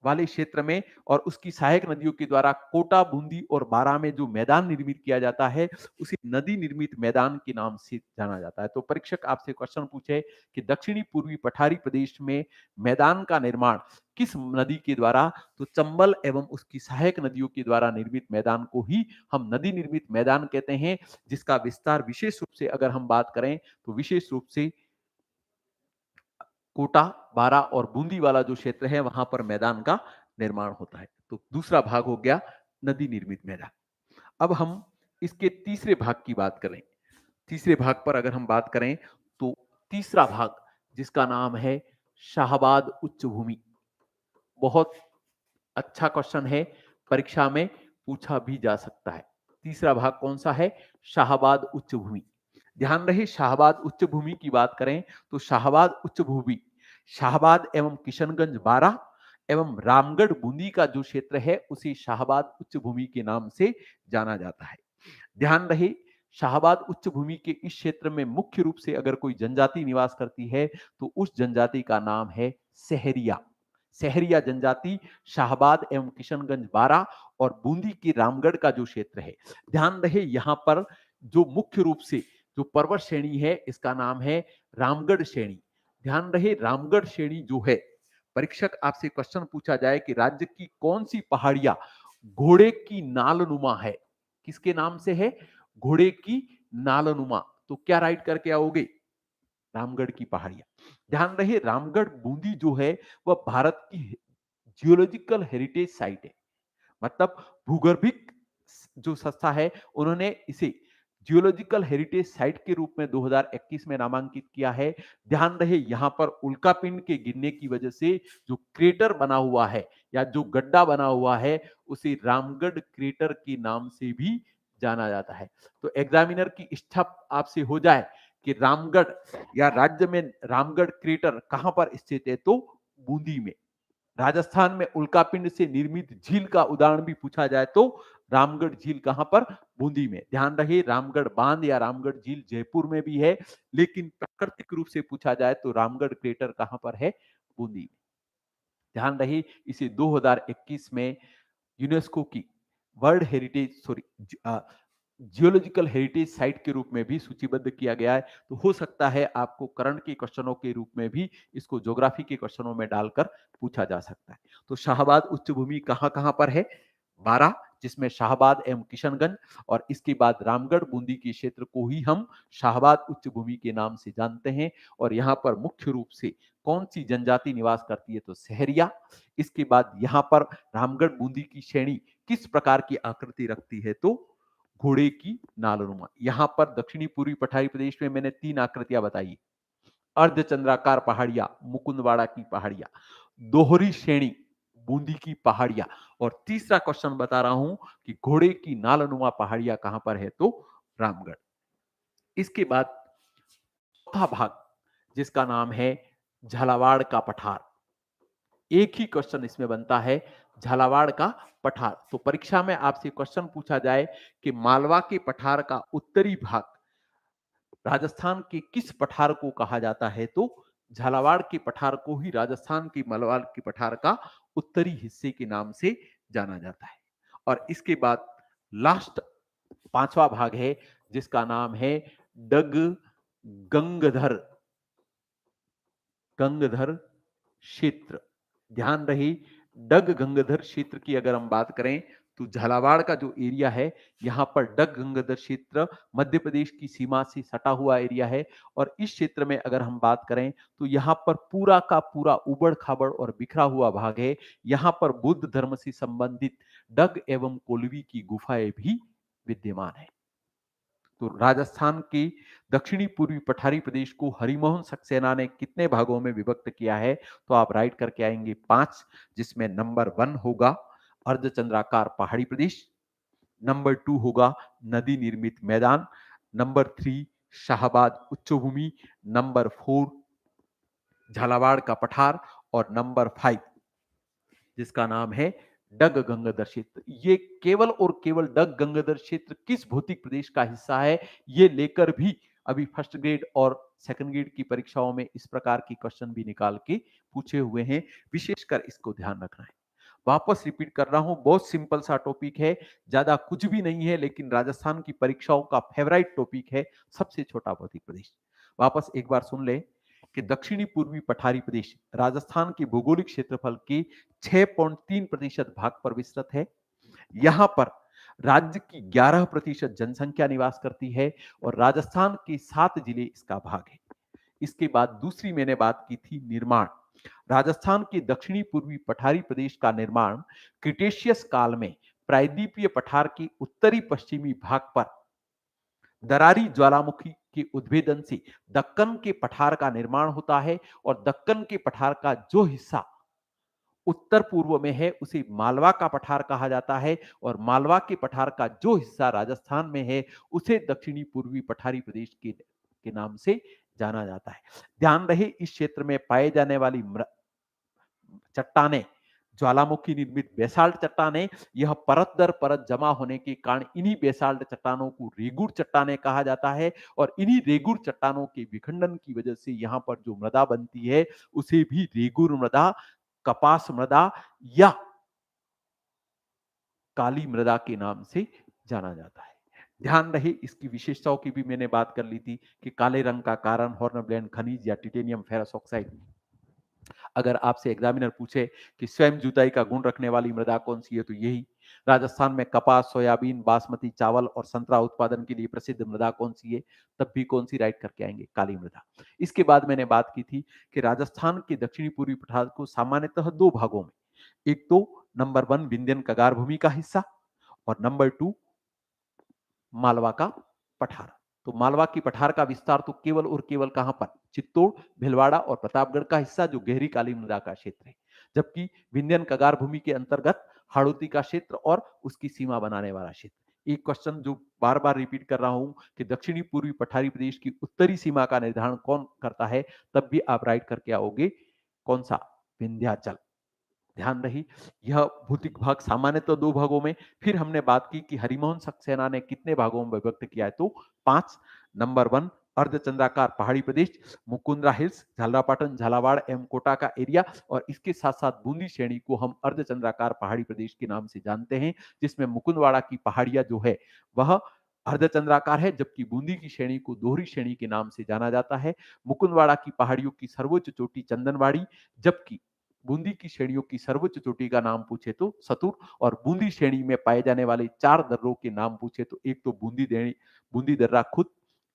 वाले क्षेत्र में और उसकी सहायक नदियों के द्वारा कोटा, बूंदी और बारा में जो मैदान निर्मित किया जाता है उसे नदी निर्मित मैदान के नाम से जाना जाता है। तो परीक्षक आपसे क्वेश्चन पूछे कि दक्षिणी पूर्वी पठारी प्रदेश में मैदान का निर्माण किस नदी के द्वारा, तो चंबल एवं उसकी सहायक नदियों के द्वारा निर्मित मैदान को ही हम नदी निर्मित मैदान कहते हैं, जिसका विस्तार विशेष रूप से अगर हम बात करें तो विशेष रूप से कोटा, बारा और बूंदी वाला जो क्षेत्र है वहां पर मैदान का निर्माण होता है। तो दूसरा भाग हो गया नदी निर्मित मैदान। अब हम इसके तीसरे भाग की बात करें। तीसरे भाग पर अगर हम बात करें तो तीसरा भाग जिसका नाम है शाहबाद उच्च भूमि, बहुत अच्छा क्वेश्चन है, परीक्षा में पूछा भी जा सकता है। तीसरा भाग कौन सा है, शाहबाद उच्च भूमि। ध्यान रहे शाहबाद उच्च भूमि की बात करें तो शाहबाद उच्च भूमि शाहबाद एवं किशनगंज बारा एवं रामगढ़ बूंदी का जो क्षेत्र है उसे शाहबाद उच्च भूमि के नाम से जाना जाता है। ध्यान रहे शाहबाद उच्च भूमि के इस क्षेत्र में मुख्य रूप से अगर कोई जनजाति निवास करती है तो उस जनजाति का नाम है सहरिया। सहरिया जनजाति शाहबाद एवं किशनगंज बारा और बूंदी के रामगढ़ का जो क्षेत्र है। ध्यान रहे यहां पर जो मुख्य रूप से जो पर्वत श्रेणी है इसका नाम है रामगढ़ श्रेणी। ध्यान रहे रामगढ़ श्रेणी जो है, परीक्षक आपसे क्वेश्चन पूछा जाए कि राज्य की कौन सी पहाड़ियां घोड़े की नालनुमा है, किसके नाम से है, घोड़े की नालनुमा, तो क्या राइट करके आओगे, रामगढ़ की पहाड़ियां। ध्यान रहे रामगढ़ बूंदी जो है वह भारत की जियोलॉजिकल हेरिटेज साइट है, मतलब भूगर्भिक जो संस्था है उन्होंने इसे जियोलॉजिकल हेरिटेज साइट के रूप में 2021 में नामांकित किया है। ध्यान रहे यहां पर उल्कापिंड के गिरने की वजह से जो क्रेटर बना हुआ है या जो गड्ढा बना हुआ है उसे रामगढ़ क्रेटर के नाम से भी जाना जाता है। तो एग्जामिनर की इच्छा आपसे हो जाए कि रामगढ़ या राज्य में रामगढ़ क्रेटर कहां पर स्थित है, तो बूंदी में। राजस्थान में उल्कापिंड से निर्मित झील का उदाहरण भी पूछा जाए तो रामगढ़ झील कहां पर, बूंदी में। ध्यान रहे रामगढ़ बांध या रामगढ़ झील जयपुर में भी है, लेकिन प्राकृतिक रूप से पूछा जाए तो रामगढ़ क्रेटर कहां पर है, बूंदी में। ध्यान रहे इसे 2021 में यूनेस्को की world heritage geological heritage site के रूप में भी सूचीबद्ध किया गया है। तो हो सकता है आपको करंट के क्वेश्चनों के रूप में भी इसको ज्योग्राफी के क्वेश्चनों में डालकर पूछा जा सकता है। तो शाहबाद उच्च भूमि कहां कहां पर है, बारा, जिसमें शाहबाद एवं किशनगंज, और इसके बाद रामगढ़ बूंदी के क्षेत्र को ही हम शाहबाद उच्च भूमि के नाम से जानते हैं। और यहाँ पर मुख्य रूप से कौन सी जनजाति निवास करती है, तो सहरिया। इसके बाद यहाँ पर रामगढ़ बूंदी की श्रेणी किस प्रकार की आकृति रखती है, तो घोड़े की नालनुमा। यहां पर दक्षिणी पूर्वी पठारी प्रदेश में मैंने 3 आकृतियां बताई, अर्धचंद्राकार पहाड़ियां मुकुंदवाड़ा की पहाड़ियां, दोहरी श्रेणी बूंदी की पहाड़ियां, और तीसरा क्वेश्चन बता रहा हूं कि घोड़े की नालनुमा पहाड़ियां कहां पर है, तो रामगढ़। इसके बाद चौथा भाग जिसका नाम है झालावाड़ का पठार। एक ही क्वेश्चन इसमें बनता है, झालावाड़ का पठार। तो परीक्षा में आपसे क्वेश्चन पूछा जाए कि मालवा के पठार का उत्तरी भाग राजस्थान के किस पठार को कहा जाता है, तो झालावाड़ के पठार को ही राजस्थान की मलवाल के पठार का उत्तरी हिस्से के नाम से जाना जाता है। और इसके बाद लास्ट पांचवा भाग है जिसका नाम है डग गंगधर गंगधर क्षेत्र। ध्यान रहे, डग गंगाधर क्षेत्र की अगर हम बात करें तो झालावाड़ का जो एरिया है, यहां पर डग गंगाधर क्षेत्र मध्य प्रदेश की सीमा से सटा हुआ एरिया है। और इस क्षेत्र में अगर हम बात करें तो यहां पर पूरा का पूरा उबड़ खाबड़ और बिखरा हुआ भाग है। यहां पर बुद्ध धर्म से संबंधित डग एवं कोलवी की गुफाएं भी विद्यमान है। तो राजस्थान के दक्षिणी पूर्वी पठारी प्रदेश को हरिमोहन सक्सेना ने कितने भागों में विभक्त किया है, तो आप राइट करके आएंगे 5, जिसमें नंबर 1 होगा अर्धचंद्राकार पहाड़ी प्रदेश, नंबर 2 होगा नदी निर्मित मैदान, नंबर 3 शाहबाद उच्च भूमि, नंबर 4 झालावाड़ का पठार और नंबर 5 जिसका नाम है डग गंगाधर क्षेत्र। ये केवल और केवल डग गंगाधर क्षेत्र किस भौतिक प्रदेश का हिस्सा है, ये लेकर भी अभी फर्स्ट ग्रेड और सेकंड ग्रेड की परीक्षाओं में इस प्रकार की क्वेश्चन भी निकाल के पूछे हुए हैं। विशेषकर इसको ध्यान रखना है। वापस रिपीट कर रहा हूं, बहुत सिंपल सा टॉपिक है, ज्यादा कुछ भी नहीं है, लेकिन राजस्थान की परीक्षाओं का फेवरेट टॉपिक है, सबसे छोटा भौतिक प्रदेश। वापस एक बार सुन ले कि दक्षिणी पूर्वी पठारी प्रदेश राजस्थान के भौगोलिक क्षेत्रफल के 6.3% भाग पर विस्तृत है। यहां पर राज्य की 11% जनसंख्या निवास करती है और राजस्थान के 7 जिले इसका भाग है। इसके बाद दूसरी मैंने बात की थी निर्माण। राजस्थान के दक्षिणी पूर्वी पठारी प्रदेश का निर्माण क्रिटेशियस काल में प्रायद्वीपीय पठार के उत्तरी पश्चिमी भाग पर दरारी ज्वालामुखी के उद्भेदन से दक्कन के पठार का निर्माण होता है और दक्कन के पठार का जो हिस्सा उत्तर पूर्व में है उसे मालवा का पठार कहा जाता है और मालवा के पठार का जो हिस्सा राजस्थान में है उसे दक्षिणी पूर्वी पठारी प्रदेश के नाम से जाना जाता है। ध्यान रहे, इस क्षेत्र में पाए जाने वाली चट्टाने ज्वालामुखी निर्मित बेसाल्ट चट्टाने, यह परत दर परत जमा होने के कारण इन्हीं बेसाल्ट चट्टानों को रेगुर चट्टाने कहा जाता है और इन्हीं रेगुर चट्टानों के विखंडन की वजह से यहाँ पर जो मृदा बनती है उसे भी रेगुर मृदा, कपास मृदा या काली मृदा के नाम से जाना जाता है। ध्यान रहे, इसकी विशेषताओं की भी मैंने बात कर ली थी कि काले रंग का कारण हॉर्नब्लैंड खनिज या टिटेनियम फेरस ऑक्साइड। अगर आपसे एग्जामिनर पूछे कि स्वयं जुताई का गुण रखने वाली मृदा कौन सी है, तो यही। राजस्थान में कपास, सोयाबीन, बासमती चावल और संतरा उत्पादन के लिए प्रसिद्ध मृदा कौन सी है, तब भी कौन सी राइट करके आएंगे, काली मृदा। इसके बाद मैंने बात की थी कि राजस्थान के दक्षिणी पूर्वी पठार को सामान्यतः 2 भागों में, एक तो नंबर 1 विंध्यन कगार भूमि का हिस्सा और नंबर 2 मालवा का पठार। तो मालवा की पठार का विस्तार तो केवल और केवल कहां पर, चित्तौड़, भिलवाड़ा और प्रतापगढ़ का हिस्सा जो गहरी काली मृदा का क्षेत्र है, जबकि विंध्यन कगार भूमि के अंतर्गत हाड़ौती का क्षेत्र और उसकी सीमा बनाने वाला क्षेत्र। एक क्वेश्चन जो बार बार रिपीट कर रहा हूं कि दक्षिणी पूर्वी पठारी प्रदेश की उत्तरी सीमा का निर्धारण कौन करता है, तब भी आप राइट करके आओगे कौन सा, विंध्याचल। ध्यान रही, यह भौतिक भाग सामान्यतः 2 भागों में। फिर हमने बात की कि हरिमोहन सक्सेना ने कितने भागों में विभक्त किया है, तो 5। नंबर 1 अर्धचंद्राकार पहाड़ी प्रदेश, मुकुंदरा हिल्स, झालरापाटन, झालावाड़ एवं कोटा का एरिया और इसके साथ साथ बूंदी श्रेणी को हम अर्धचंद्राकार पहाड़ी प्रदेश के नाम से जानते हैं, जिसमें मुकुंदवाड़ा की पहाड़ियां जो है वह अर्धचंद्राकार है, जबकि बूंदी की श्रेणी को दोहरी श्रेणी के नाम से जाना जाता है। मुकुंदवाड़ा की पहाड़ियों की सर्वोच्च चोटी चंदनवाड़ी, जबकि बूंदी की श्रेणियों की सर्वोच्च चोटी का नाम पूछे तो सतुर, और बूंदी श्रेणी में पाए जाने वाले 4 दर्रों के नाम पूछे तो एक तो बूंदी दर्रा खुद,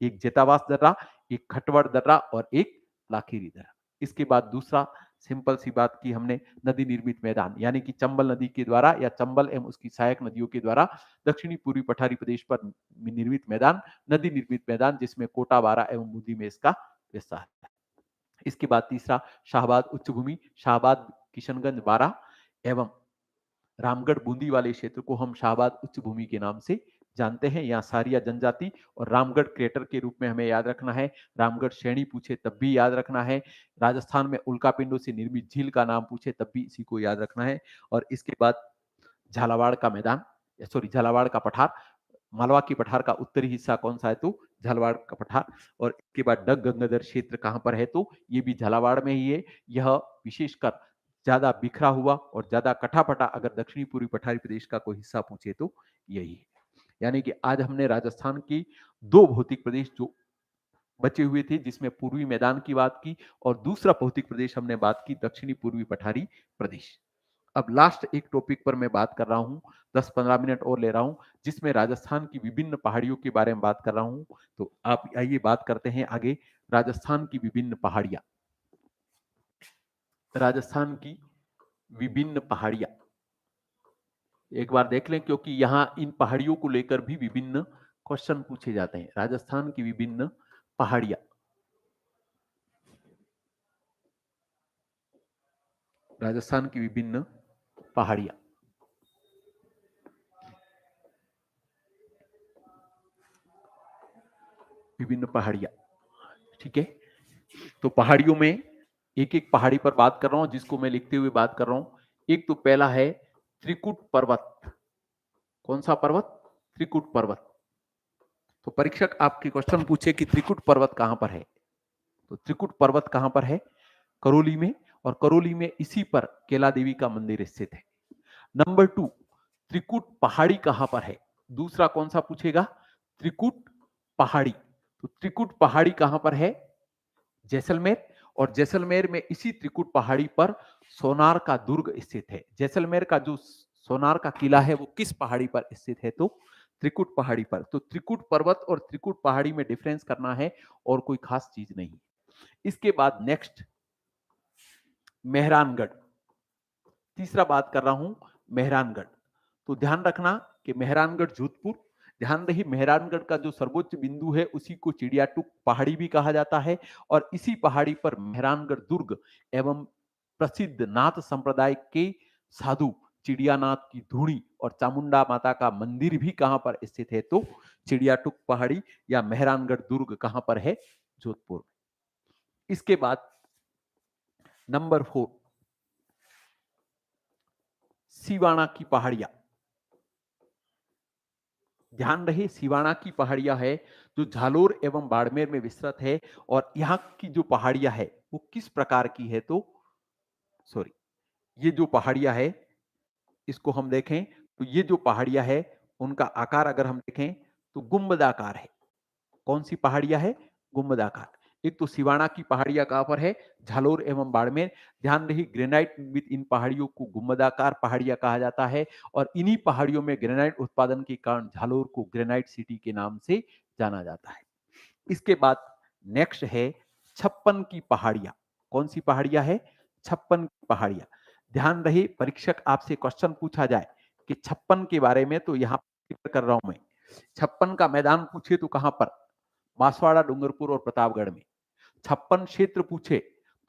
एक जेतावास दर्रा, एक खटवड़ दर्रा और एक लाखीरी दर्रा। इसके बाद दूसरा सिंपल सी बात की हमने, नदी निर्मित मैदान, यानी कि चंबल नदी के द्वारा या चंबल एवं उसकी सहायक नदियों के द्वारा दक्षिणी पूर्वी पठारी प्रदेश पर निर्मित मैदान, नदी निर्मित मैदान, जिसमें कोटा, बारा एवं बूंदी में इसका विस्तार है। इसके बाद तीसरा शाहबाद उच्च भूमि, शाहबाद किशनगंज बारा एवं रामगढ़ बूंदी वाले क्षेत्र को हम शाहबाद उच्च भूमि के नाम से जानते हैं। यहाँ सारिया जनजाति और रामगढ़ क्रेटर के रूप में हमें याद रखना है। रामगढ़ श्रेणी पूछे तब भी याद रखना है। राजस्थान में उल्कापिंडों से निर्मित झील का नाम पूछे तब भी इसी को याद रखना है। और इसके बाद झालावाड़ का मैदान, सॉरी झालावाड़ का पठार, मालवा की पठार का उत्तरी हिस्सा कौन सा है तो झालावाड़ का पठार। और इसके बाद डग गंगाधर क्षेत्र कहां पर है तो ये भी झालावाड़ में ही है। यह विशेषकर ज्यादा बिखरा हुआ और ज्यादा कटापटा अगर दक्षिणी पूर्वी पठारी प्रदेश का कोई हिस्सा पूछे तो यही है। यानी कि आज हमने राजस्थान की दो भौतिक प्रदेश जो बचे हुए थे जिसमें पूर्वी मैदान की बात की और दूसरा भौतिक प्रदेश हमने बात की दक्षिणी पूर्वी पठारी प्रदेश। अब लास्ट एक टॉपिक पर मैं बात कर रहा हूं, 10-15 मिनट और ले रहा हूं, जिसमें राजस्थान की विभिन्न पहाड़ियों के बारे में बात कर रहा हूं। तो आप आइए बात करते हैं आगे राजस्थान की विभिन्न पहाड़ियां। राजस्थान की विभिन्न पहाड़ियां एक बार देख लें, क्योंकि यहां इन पहाड़ियों को लेकर भी विभिन्न क्वेश्चन पूछे जाते हैं। राजस्थान की विभिन्न पहाड़ियां, राजस्थान की विभिन्न पहाड़ियां, विभिन्न पहाड़ियां, ठीक है। तो पहाड़ियों में एक एक पहाड़ी पर बात कर रहा हूं जिसको मैं लिखते हुए बात कर रहा हूं। एक तो पहला है त्रिकुट पर्वत। कौन सा पर्वत? त्रिकुट पर्वत। तो परीक्षक आपके क्वेश्चन पूछे कि त्रिकुट पर्वत कहां पर है, तो त्रिकुट पर्वत कहां पर है? करौली में। और करौली में इसी पर केला देवी का मंदिर स्थित है। नंबर 2, त्रिकुट पहाड़ी कहां पर है? दूसरा कौन सा पूछेगा? त्रिकुट पहाड़ी। तो त्रिकुट पहाड़ी कहां पर है? जैसलमेर। और जैसलमेर में इसी त्रिकुट पहाड़ी पर सोनार का दुर्ग स्थित है। जैसलमेर का जो सोनार का किला है वो किस पहाड़ी पर स्थित है तो त्रिकुट पहाड़ी पर। तो त्रिकुट पर्वत और त्रिकुट पहाड़ी में डिफरेंस करना है और कोई खास चीज नहीं। इसके बाद नेक्स्ट मेहरानगढ़। तीसरा बात कर रहा हूं मेहरानगढ़। तो ध्यान रखना कि मेहरानगढ़ जोधपुर। ध्यान रही मेहरानगढ़ का जो सर्वोच्च बिंदु है उसी को चिड़ियाटुक पहाड़ी भी कहा जाता है। और इसी पहाड़ी पर मेहरानगढ़ दुर्ग एवं प्रसिद्ध नाथ संप्रदाय के साधु चिड़ियानाथ की धूणी और चामुंडा माता का मंदिर भी कहां पर स्थित है तो चिड़ियाटुक पहाड़ी या मेहरानगढ़ दुर्ग कहां पर है? जोधपुर। इसके बाद नंबर 4, सिवाना की पहाड़ियां। ध्यान रहे सिवाना की पहाड़ियां है जो झालोर एवं बाड़मेर में विस्तृत है। और यहाँ की जो पहाड़ियां है वो किस प्रकार की है तो सॉरी, ये जो पहाड़ियां है इसको हम देखें तो ये जो पहाड़ियां है उनका आकार अगर हम देखें तो गुंबदाकार है। कौन सी पहाड़ियां है? गुंबदाकार। एक तो सिवाना की पहाड़ियां कहां पर है? झालोर एवं बाड़मेर। ध्यान रही ग्रेनाइट विद इन पहाड़ियों को गुंबदाकार पहाड़ियां कहा जाता है। और इन्हीं पहाड़ियों में ग्रेनाइट उत्पादन के कारण झालोर को ग्रेनाइट सिटी के नाम से जाना जाता है। इसके बाद नेक्स्ट है छप्पन की पहाड़ियां। कौन सी पहाड़ियां है? छप्पन की पहाड़ियां। ध्यान रहे परीक्षक आपसे क्वेश्चन पूछा जाए कि छप्पन के बारे में तो यहां कर रहा हूं मैं। छप्पन का मैदान पूछे तो कहां पर? बांसवाड़ा, डूंगरपुर और प्रतापगढ़ में। छप्पन क्षेत्र पूछे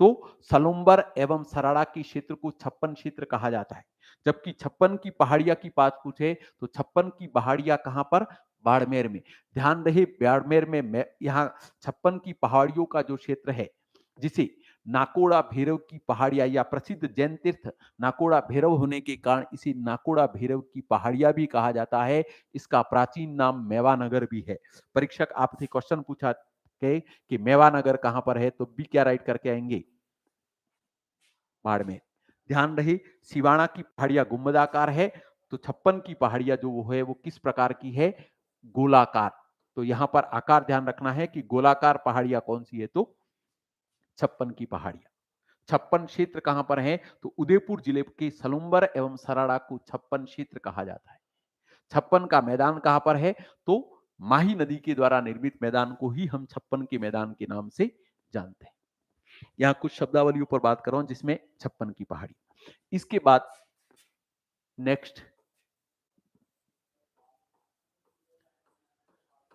तो सलुम्बर एवं सराड़ा की क्षेत्र को छप्पन क्षेत्र कहा जाता है। जबकि छप्पन की पहाड़ियां की बात पूछे तो छप्पन की पहाड़ियां कहां पर? बाड़मेर में। ध्यान रहे बाड़मेर में यहाँ छप्पन की पहाड़ियों का जो क्षेत्र है जिसे नाकोड़ा भैरव की पहाड़ियां या प्रसिद्ध जैन तीर्थ नाकोड़ा भैरव होने के कारण इसे नाकोड़ा भैरव की पहाड़ियां भी कहा जाता है। इसका प्राचीन नाम मेवानगर भी है। परीक्षक आपसे क्वेश्चन पूछा कि मेवानगर कहां पर है तो बी क्या राइट करके आएंगे? बाड़मेर। ध्यान रहे सिवाना की पहाड़ियां गुंबदाकार है तो छप्पन की पहाड़ियां जो वो है वो किस प्रकार की है? गोलाकार। तो यहां पर आकार ध्यान रखना है कि गोलाकार पहाड़ियां कौन सी है तो छप्पन की पहाड़ियां। छप्पन क्षेत्र कहां पर है तो उदयपुर जिले के सलुम्बर एवं सराड़ा को छप्पन क्षेत्र कहा जाता है। छप्पन का मैदान कहां पर है तो माही नदी के द्वारा निर्मित मैदान को ही हम छप्पन के मैदान के नाम से जानते हैं। यहां कुछ शब्दावलियों पर बात कर रहा हूं जिसमें छप्पन की पहाड़ी। इसके बाद नेक्स्ट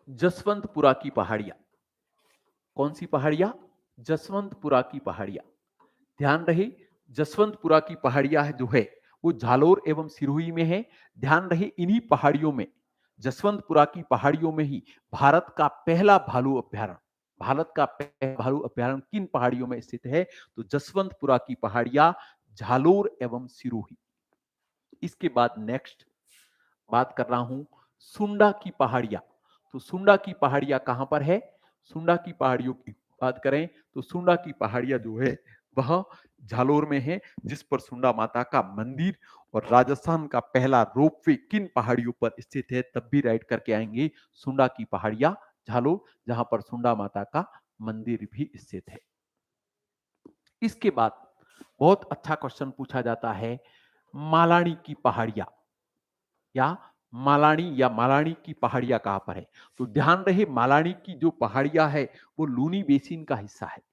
जसवंतपुरा की पहाड़ियां। कौन सी पहाड़ियां? जसवंतपुरा की पहाड़ियां। ध्यान रहे जसवंतपुरा की पहाड़ियां जो है वो झालोर एवं सिरोही में है। ध्यान रहे इन्हीं पहाड़ियों में जसवंतपुरा की पहाड़ियों में ही भारत का पहला भालू अभ्यारण्य, भारत का पहला भालू अभ्यारण्य किन पहाड़ियों में स्थित है? तो जसवंतपुरा की पहाड़ियां, झालोर एवं सिरोही। इसके बाद नेक्स्ट बात कर रहा हूं सुंडा की पहाड़ियां। तो सुंडा की पहाड़ियां कहां पर है? सुंडा की पहाड़ियों की बात करें तो सुंडा की पहाड़ियां जो है वह झालोर में है, जिस पर सुंडा माता का मंदिर और राजस्थान का पहला रोपवे किन पहाड़ियों पर स्थित है, तब भी राइट करके आएंगे सुंडा की पहाड़ियां झालोर, जहां पर सुंडा माता का मंदिर भी स्थित है। इसके बाद बहुत अच्छा क्वेश्चन पूछा जाता है मालानी की पहाड़ियां या मालानी की पहाड़ियां कहां पर है? तो ध्यान रहे मालानी की जो पहाड़ियां है वो लूनी बेसिन का हिस्सा है।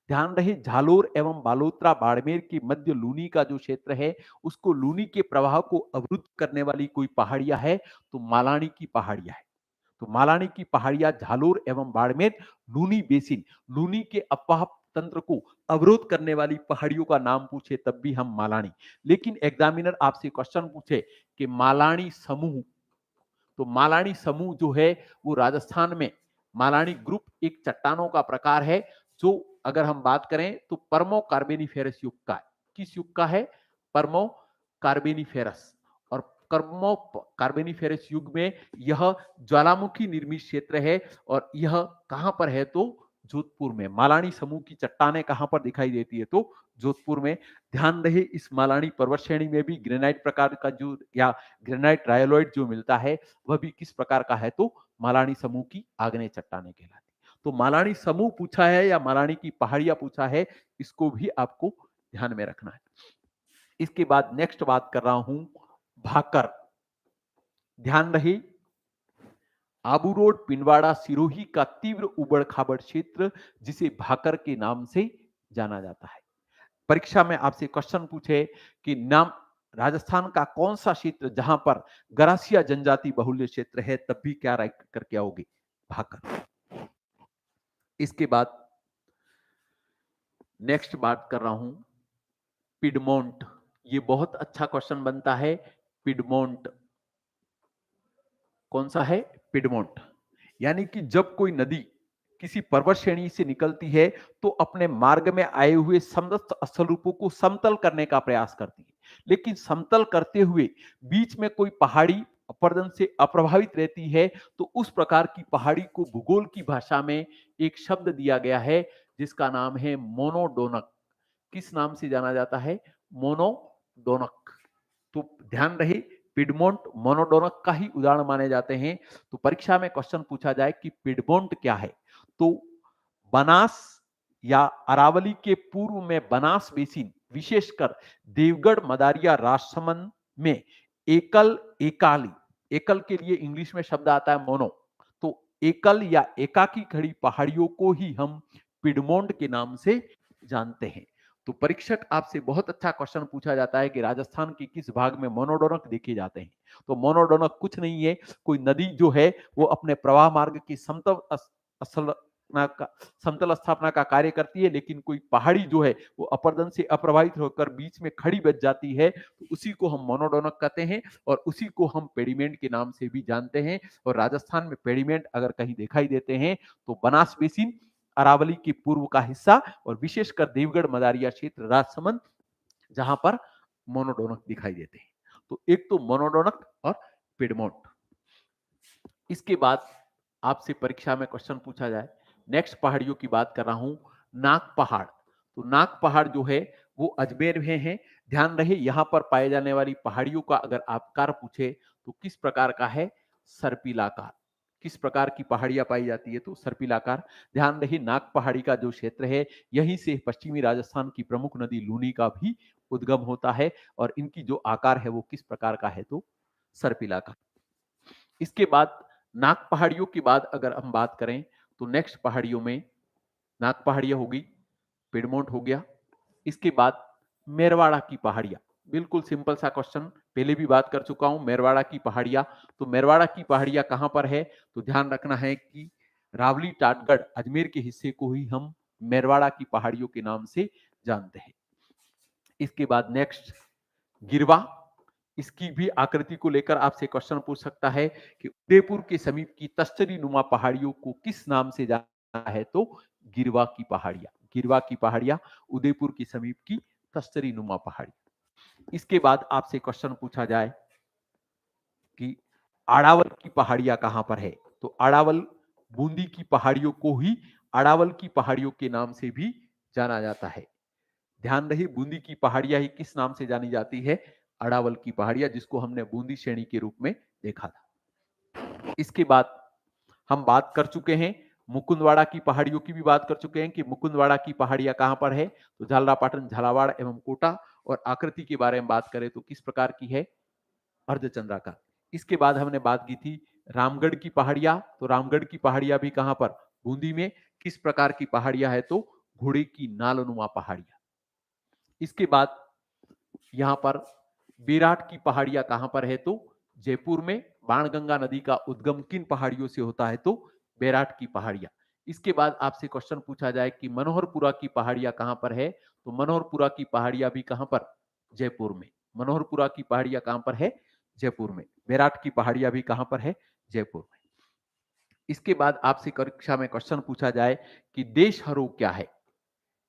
ध्यान रहे झालोर एवं बालोतरा बाड़मेर के मध्य लूनी का जो क्षेत्र है उसको लूनी के प्रवाह को अवरुद्ध करने वाली कोई पहाड़ियां है तो मालानी की पहाड़ियां है। तो मालानी की पहाड़ियां झालोर एवं बाड़मेर लूनी बेसिन, लूनी के अफवाह तंत्र को अवरोध करने वाली पहाड़ियों का नाम पूछे तब भी हम मालानी। लेकिन एग्जामिनर आपसे क्वेश्चन पूछे कि मालानी समूह, तो मालानी समूह जो है वो राजस्थान में मालानी ग्रुप एक चट्टानों का प्रकार है जो अगर हम बात करें तो परमो कार्बेनिफेरस युग का है। किस युग का है? परमो कार्बेनिफेरस। और परमो कार्बेनिफेरस युग में यह ज्वालामुखी निर्मित क्षेत्र है और यह कहां पर है? तो जोधपुर में। मालानी समूह की चट्टानें कहां पर दिखाई देती है? तो जोधपुर में। ध्यान रहे इस मालानी पर्वत श्रेणी में भी ग्रेनाइट प्रकार का जो या ग्रेनाइट रायोलॉइड जो मिलता है वह भी किस प्रकार का है? तो मालानी समूह की आग्नेय चट्टानें कहलाती। तो मालानी समूह पूछा है या मालानी की पहाड़ियां पूछा है, इसको भी आपको ध्यान में रखना है। इसके बाद नेक्स्ट बात कर रहा हूं भाकर। ध्यान रहे आबू रोड पिंडवाड़ा सिरोही का तीव्र उबड़ खाबड़ क्षेत्र जिसे भाकर के नाम से जाना जाता है। परीक्षा में आपसे क्वेश्चन पूछे कि नाम राजस्थान का कौन सा क्षेत्र जहां पर गरासिया जनजाति बहुल्य क्षेत्र है, तब भी क्या राइट करके आओगे? भाकर। इसके बाद नेक्स्ट बात कर रहा हूं पिडमोंट। ये बहुत अच्छा क्वेश्चन बनता है। पिडमोंट कौन सा है? पिडमोंट। यानी कि जब कोई नदी किसी पर्वत श्रेणी से निकलती है तो अपने मार्ग में आए हुए समस्त स्थल रूपों को समतल करने का प्रयास करती है, लेकिन समतल करते हुए बीच में कोई पहाड़ी अपर्दन से अप्रभावित रहती है तो उस प्रकार की पहाड़ी को भूगोल की भाषा में एक शब्द दिया गया है जिसका नाम है मोनोडोनक। किस नाम से जाना जाता है? मोनोडोनक। तो ध्यान रहे पिडमोंट मोनोडोनक का ही उदाहरण माने जाते हैं। तो परीक्षा में क्वेश्चन पूछा जाए कि पिडमोंट क्या है, तो बनास या अरावली के पूर्व में बनास बेसिन, विशेषकर देवगढ़ मदारिया राजसमंद में एकल एकाली, एकल के लिए इंग्लिश में शब्द आता है मोनो, तो एकल या एकाकी खड़ी पहाड़ियों को ही हम पिडमोंट के नाम से जानते हैं। तो परीक्षक आपसे बहुत अच्छा क्वेश्चन पूछा जाता है कि राजस्थान के किस भाग में मोनोडोनक देखे जाते हैं? तो मोनोडोनक कुछ नहीं है, कोई नदी जो है वो अपने प्रवाह मार्ग की समतल स्थापना का कार्य करती है, लेकिन कोई पहाड़ी जो है वो अपर्दन से अप्रभावित होकर बीच में खड़ी बच जाती है, तो उसी को हम मोनोडोनक कहते हैं और उसी को हम पेडिमेंट के नाम से भी जानते हैं। और राजस्थान में पेडिमेंट अगर कहीं दिखाई देते हैं तो बनास बेसिन, अरावली के पूर्व का हिस्सा और विशेषकर देवगढ़ मदारिया क्षेत्र राजसमंद, जहां पर मोनोडोनक दिखाई देते हैं। तो एक तो मोनोडोनक और पिडमोंट। इसके बाद आपसे परीक्षा में क्वेश्चन पूछा जाए, नेक्स्ट पहाड़ियों की बात कर रहा हूं नाग पहाड़। तो नाग पहाड़ जो है वो अजमेर में है। ध्यान रहे यहां पर पाए जाने वाली पहाड़ियों का अगर आकार पूछे तो किस प्रकार का है? सर्पिलाकार। किस प्रकार की पहाड़ियां पाई जाती है? तो सर्पिलाकार। ध्यान रहे नाग पहाड़ी का जो क्षेत्र है यहीं से पश्चिमी राजस्थान की प्रमुख नदी लूनी का भी उद्गम होता है और इनकी जो आकार है वो किस प्रकार का है? तो सर्पिलाकार। इसके बाद नाग पहाड़ियों के बाद अगर हम बात करें तो नेक्स्ट पहाड़ियों में नाग पहाड़ियां होगी, पिडमोंट हो गया। इसके बाद मेरवाड़ा की पहाड़ियां, बिल्कुल सिंपल सा क्वेश्चन, पहले भी बात कर चुका हूं मेरवाड़ा की पहाड़ियां। तो मेरवाड़ा की पहाड़ियां कहां पर है? तो ध्यान रखना है कि रावली टाटगढ़ अजमेर के हिस्से को ही हम मेरवाड़ा की पहाड़ियों के नाम से जानते हैं। इसके बाद नेक्स्ट गिरवा। इसकी भी आकृति को लेकर आपसे क्वेश्चन पूछ सकता है कि उदयपुर के समीप की तश्तरी नुमा पहाड़ियों को किस नाम से जाना है, तो गिरवा की पहाड़ियां। गिरवा की पहाड़ियां उदयपुर के समीप की तश्तरी नुमा पहाड़ी। इसके बाद आपसे क्वेश्चन पूछा जाए कि अरावल की पहाड़ियां कहां पर है, तो अरावल बूंदी की पहाड़ियों को ही अरावल की पहाड़ियों के नाम से भी जाना जाता है। ध्यान रहे, बूंदी की पहाड़ियां ही किस नाम से जानी जाती है, अरावल की पहाड़ियां, जिसको हमने बूंदी श्रेणी के रूप में देखा था। इसके बाद हम बात कर चुके हैं मुकुंदवाड़ा की पहाड़ियों की भी बात कर चुके हैं कि मुकुंदवाड़ा की पहाड़ियां कहां पर है, तो झालरापाटन, झालावाड़ एवं कोटा। और आकृति के बारे में बात करें तो किस प्रकार की है, अर्धचंद्राकार। इसके बाद हमने बात की थी रामगढ़ की पहाड़ियां, तो रामगढ़ की पहाड़ियां भी कहां पर, बूंदी में। किस प्रकार की पहाड़ियां है, तो घोड़े की नालनुमा पहाड़ियां। इसके बाद यहां पर बेराट की पहाड़ियां कहां पर है, तो जयपुर में। बाणगंगा नदी का उद्गम किन पहाड़ियों से होता है, तो बेराट की पहाड़ियां। इसके बाद आपसे क्वेश्चन पूछा जाए कि मनोहरपुरा की पहाड़ियां कहां पर है, तो मनोहरपुरा की पहाड़ियां भी कहां पर, जयपुर में। मनोहरपुरा की पहाड़ियां कहां पर है, जयपुर में। बेराट की पहाड़ियां भी कहां पर है, जयपुर में। इसके बाद आपसे कक्षा में क्वेश्चन पूछा जाए कि देशहरो क्या है,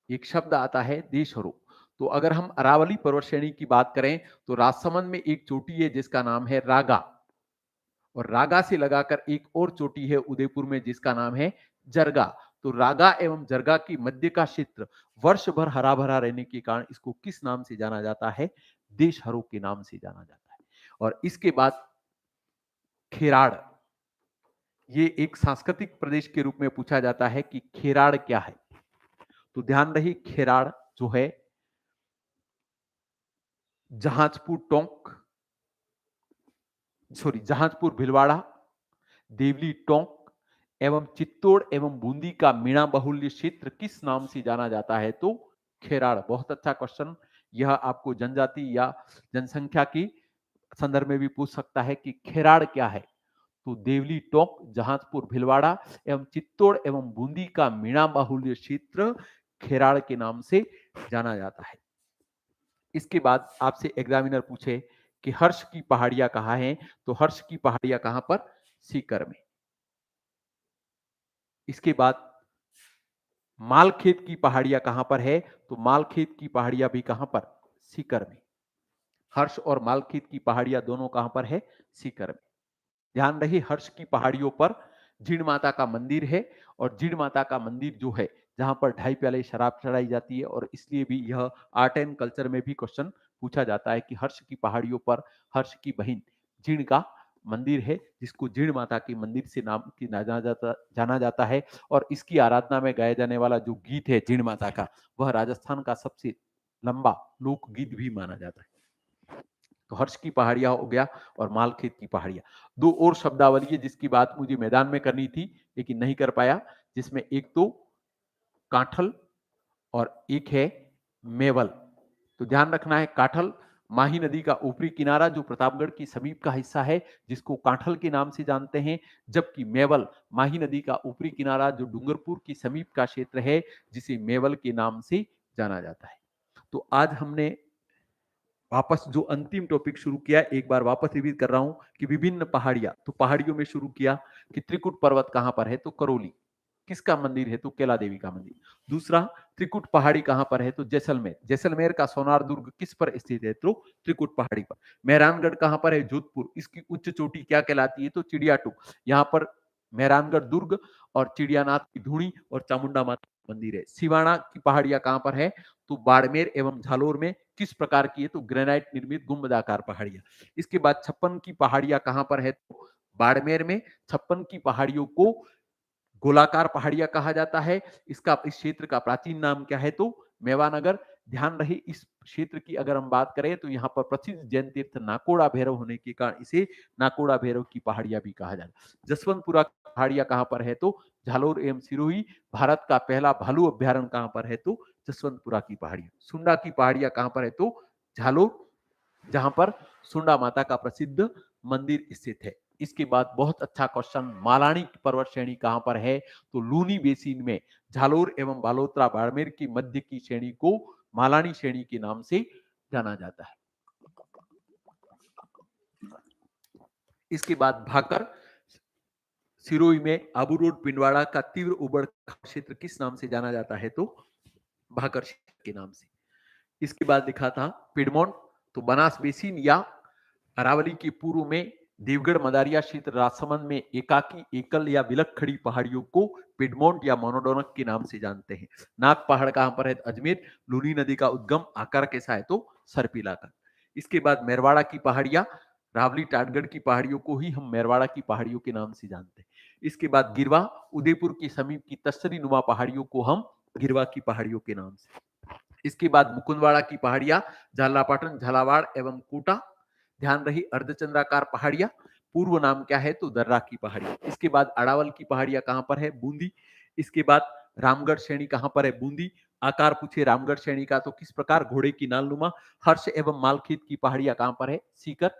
एक शब्द आता है देशहरो। तो अगर हम अरावली पर्वत श्रेणी की बात करें तो राजसमंद में एक चोटी है जिसका नाम है रागा, और रागा से लगाकर एक और चोटी है उदयपुर में जिसका नाम है जरगा। तो रागा एवं जरगा की मध्य का क्षेत्र वर्ष भर हरा भरा रहने के कारण इसको किस नाम से जाना जाता है, देशहरो के नाम से जाना जाता है। और इसके बाद खेराड़, ये एक सांस्कृतिक प्रदेश के रूप में पूछा जाता है कि खेराड़ क्या है। तो ध्यान रहे, खेराड़ जो है जहाजपुर टोंक, सॉरी जहाजपुर भिलवाड़ा, देवली टोंक एवं चित्तौड़ एवं बूंदी का मीणा बहुल्य क्षेत्र किस नाम से जाना जाता है, तो खेराड़। बहुत अच्छा क्वेश्चन, यह आपको जनजाति या जनसंख्या की संदर्भ में भी पूछ सकता है कि खेराड़ क्या है। तो देवली टोंक, जहाजपुर भिलवाड़ा एवं चित्तौड़ एवं बूंदी का मीणा बाहुल्य क्षेत्र खेराड़ के नाम से जाना जाता है। इसके बाद आपसे एग्जामिनर पूछे कि हर्ष की पहाड़ियां कहां हैं, तो हर्ष की पहाड़ियां कहां पर, सीकर में। इसके बाद मालखेत की पहाड़ियां कहां पर है, तो मालखेत की पहाड़ियां भी कहां पर, सीकर में। हर्ष और मालखेत की पहाड़ियां दोनों कहां पर है, सीकर में। ध्यान रहे, हर्ष की पहाड़ियों पर जीण माता का मंदिर है, और जीण माता का मंदिर जो है जहां पर 2.5 प्याले शराब चढ़ाई जाती है, और इसलिए भी यह आर्ट एंड कल्चर में भी क्वेश्चन पूछा जाता है कि हर्ष की पहाड़ियों पर हर्ष की बहन जीण का मंदिर है, जिसको जीण माता के मंदिर से नाम की जाना जाता है। और इसकी आराधना में गाया जाने वाला जो गीत है जीण माता का, वह राजस्थान का सबसे लंबा लोकगीत भी माना जाता है। तो हर्ष की पहाड़ियां हो गया, और मालखेत की पहाड़ियां। दो और शब्दावली है जिसकी बात मुझे मैदान में करनी थी लेकिन नहीं कर पाया, जिसमें एक तो काठल और एक है मेवल। तो ध्यान रखना है, काठल माही नदी का ऊपरी किनारा जो प्रतापगढ़ की समीप का हिस्सा है, जिसको काठल के नाम से जानते हैं। जबकि मेवल माही नदी का ऊपरी किनारा जो डूंगरपुर की समीप का क्षेत्र है, जिसे मेवल के नाम से जाना जाता है। तो आज हमने वापस जो अंतिम टॉपिक शुरू किया, एक बार वापस रिवीज कर रहा हूं कि विभिन्न पहाड़ियां। तो पहाड़ियों में शुरू किया कि त्रिकुट पर्वत कहां पर है, तो करौली। किसका मंदिर है, तो कैला देवी का मंदिर। दूसरा, त्रिकुट पहाड़ी कहां पर है, तो जैसलमेर। जैसलमेर का सोनार दुर्ग किस पर स्थित है, तो त्रिकुट पहाड़ी पर। मेहरानगढ़ कहां पर है, जोधपुर। इसकी उच्च चोटी क्या कहलाती है, तो चिड़ियाटूक। यहाँ पर मेहरानगढ़ दुर्ग और चिड़ियानाथ की धूणी और चामुंडा माता मंदिर है। सिवाना की पहाड़ियां कहां पर है, तो बाड़मेर एवं झालोर में। किस प्रकार की है, तो ग्रेनाइट निर्मित गुंबदाकार पहाड़ियां। इसके बाद 56 की पहाड़ियां कहां पर है, तो बाड़मेर में। 56 की पहाड़ियों को गोलाकार पहाड़ियां कहा जाता है। इसका इस क्षेत्र का प्राचीन नाम क्या है, तो मेवानगर। ध्यान रहे, इस क्षेत्र की अगर हम बात करें तो यहाँ पर प्रसिद्ध जैन तीर्थ नाकोड़ा भैरव होने के कारण इसे नाकोड़ा भैरव की पहाड़ियां भी कहा जाता है। जसवंतपुरा पहाड़ियां कहां पर है, तो झालोर एवं सिरोही। भारत का पहला भालू अभ्यारण्य कहां पर है, तो जसवंतपुरा की पहाड़ियां। सुंडा की पहाड़ियां कहां पर है, तो झालोर, जहां पर सुंडा माता का प्रसिद्ध मंदिर स्थित है। इसके बाद बहुत अच्छा क्वेश्चन, मालानी पर्वत श्रेणी कहां पर है, तो लूनी बेसिन में। झालोर एवं बालोतरा बाड़मेर की मध्य की श्रेणी को मालानी श्रेणी के नाम से जाना जाता है। इसके बाद भाकर सिरोही में आबू रोड पिंडवाड़ा का तीव्र उबड़ क्षेत्र किस नाम से जाना जाता है? तो भाकर क्षेत्र के नाम से। इसके बाद लिखा था पिडमोंट, तो बनास बेसिन या अरावली के पूर्व में देवगढ़ मदारिया क्षेत्र राजसमंद में एकाकी एकल या विलक खड़ी पहाड़ियों को पिडमोंट या मोनोडोनक के नाम से जानते हैं। नाग पहाड़ कहां पर है? अजमेर। लूनी नदी का उद्गम आकार कैसा है? तो सर्पिला का। इसके बाद मेरवाड़ा की पहाड़ियां, रावली टाटगढ़ की पहाड़ियों को ही हम मेरवाड़ा की पहाड़ियों के नाम से जानते हैं। इसके बाद गिरवा, उदयपुर के समीप की तस्तरी नुमा पहाड़ियों को हम गिरवा की पहाड़ियों के नाम से। इसके बाद मुकुंदवाड़ा की पहाड़ियां, झालापाटन, झालावाड़ एवं कोटा। ध्यान रही अर्धचंद्राकार पहाड़ियां, पूर्व नाम क्या है? तो दर्रा की पहाड़ियां। इसके बाद अड़ावल की पहाड़ियां कहां पर है? बूंदी। इसके बाद रामगढ़ श्रेणी कहां पर है? बूंदी। आकार पूछे रामगढ़ श्रेणी का तो किस प्रकार? घोड़े की नालनुमा। हर्ष एवं मालखेत की पहाड़ियां कहां पर है? सीकर।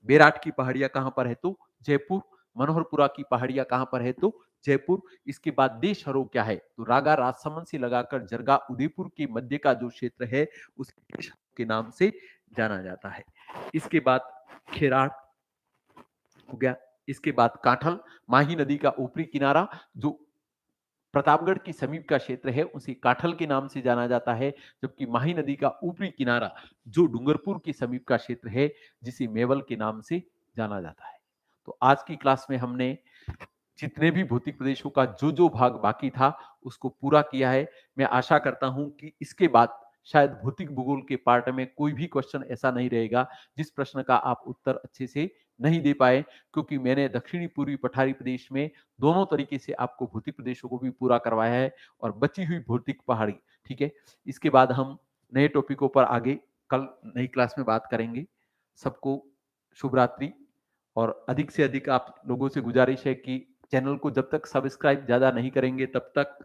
बेराट की पहाड़ियां कहां पर है? तो जयपुर। मनोहरपुरा की पहाड़ियां कहां पर है? तो जयपुर। इसके बाद देश हरो क्या है? तो रागा राजसमंद से लगाकर जरगा उदयपुर के मध्य का जो क्षेत्र है उसे देश के नाम से जाना जाता है। इसके बाद खेराड़ हो गया। इसके बाद काठल, माही नदी का ऊपरी किनारा जो प्रतापगढ़ की समीप का क्षेत्र है उसे काठल के नाम से जाना जाता है, जबकि माही नदी का ऊपरी किनारा जो डूंगरपुर के समीप का क्षेत्र है जिसे मेवल के नाम से जाना जाता है। तो आज की क्लास में हमने जितने भी भौतिक प्रदेशों का जो जो भाग बाकी था उसको पूरा किया है। मैं आशा करता हूं कि इसके बाद शायद भौतिक भूगोल के पार्ट में कोई भी क्वेश्चन ऐसा नहीं रहेगा जिस प्रश्न का आप उत्तर अच्छे से नहीं दे पाए, क्योंकि मैंने दक्षिणी पूर्वी पठारी प्रदेश में दोनों तरीके से आपको भौतिक प्रदेशों को भी पूरा करवाया है और बची हुई भौतिक पहाड़ी। ठीक है, इसके बाद हम नए टॉपिकों पर आगे कल नई क्लास में बात करेंगे। सबको शुभ रात्रि। और अधिक से अधिक आप लोगों से गुजारिश है कि चैनल को जब तक सब्सक्राइब ज्यादा नहीं करेंगे तब तक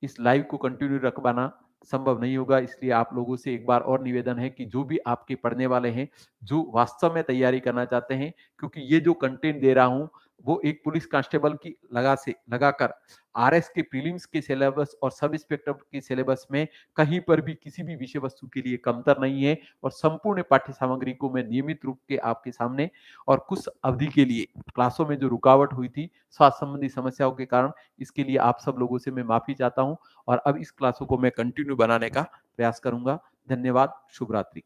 इस लाइव को कंटिन्यू रख पाना संभव नहीं होगा। इसलिए आप लोगों से एक बार और निवेदन है कि जो भी आपके पढ़ने वाले हैं, जो वास्तव में तैयारी करना चाहते हैं, क्योंकि ये जो कंटेंट दे रहा हूं वो एक पुलिस कांस्टेबल की लगाकर आरएस के प्रीलिम्स के सिलेबस और सब इंस्पेक्टर के सिलेबस में कहीं पर भी किसी भी विषय वस्तु के लिए कमतर नहीं है। और संपूर्ण पाठ्य सामग्री को मैं नियमित रूप के आपके सामने और कुछ अवधि के लिए क्लासों में जो रुकावट हुई थी स्वास्थ्य संबंधी समस्याओं के कारण, इसके लिए आप सब लोगों से मैं माफी चाहता हूं और अब इस क्लासों को मैं कंटिन्यू बनाने का प्रयास करूंगा। धन्यवाद। शुभ रात्रि।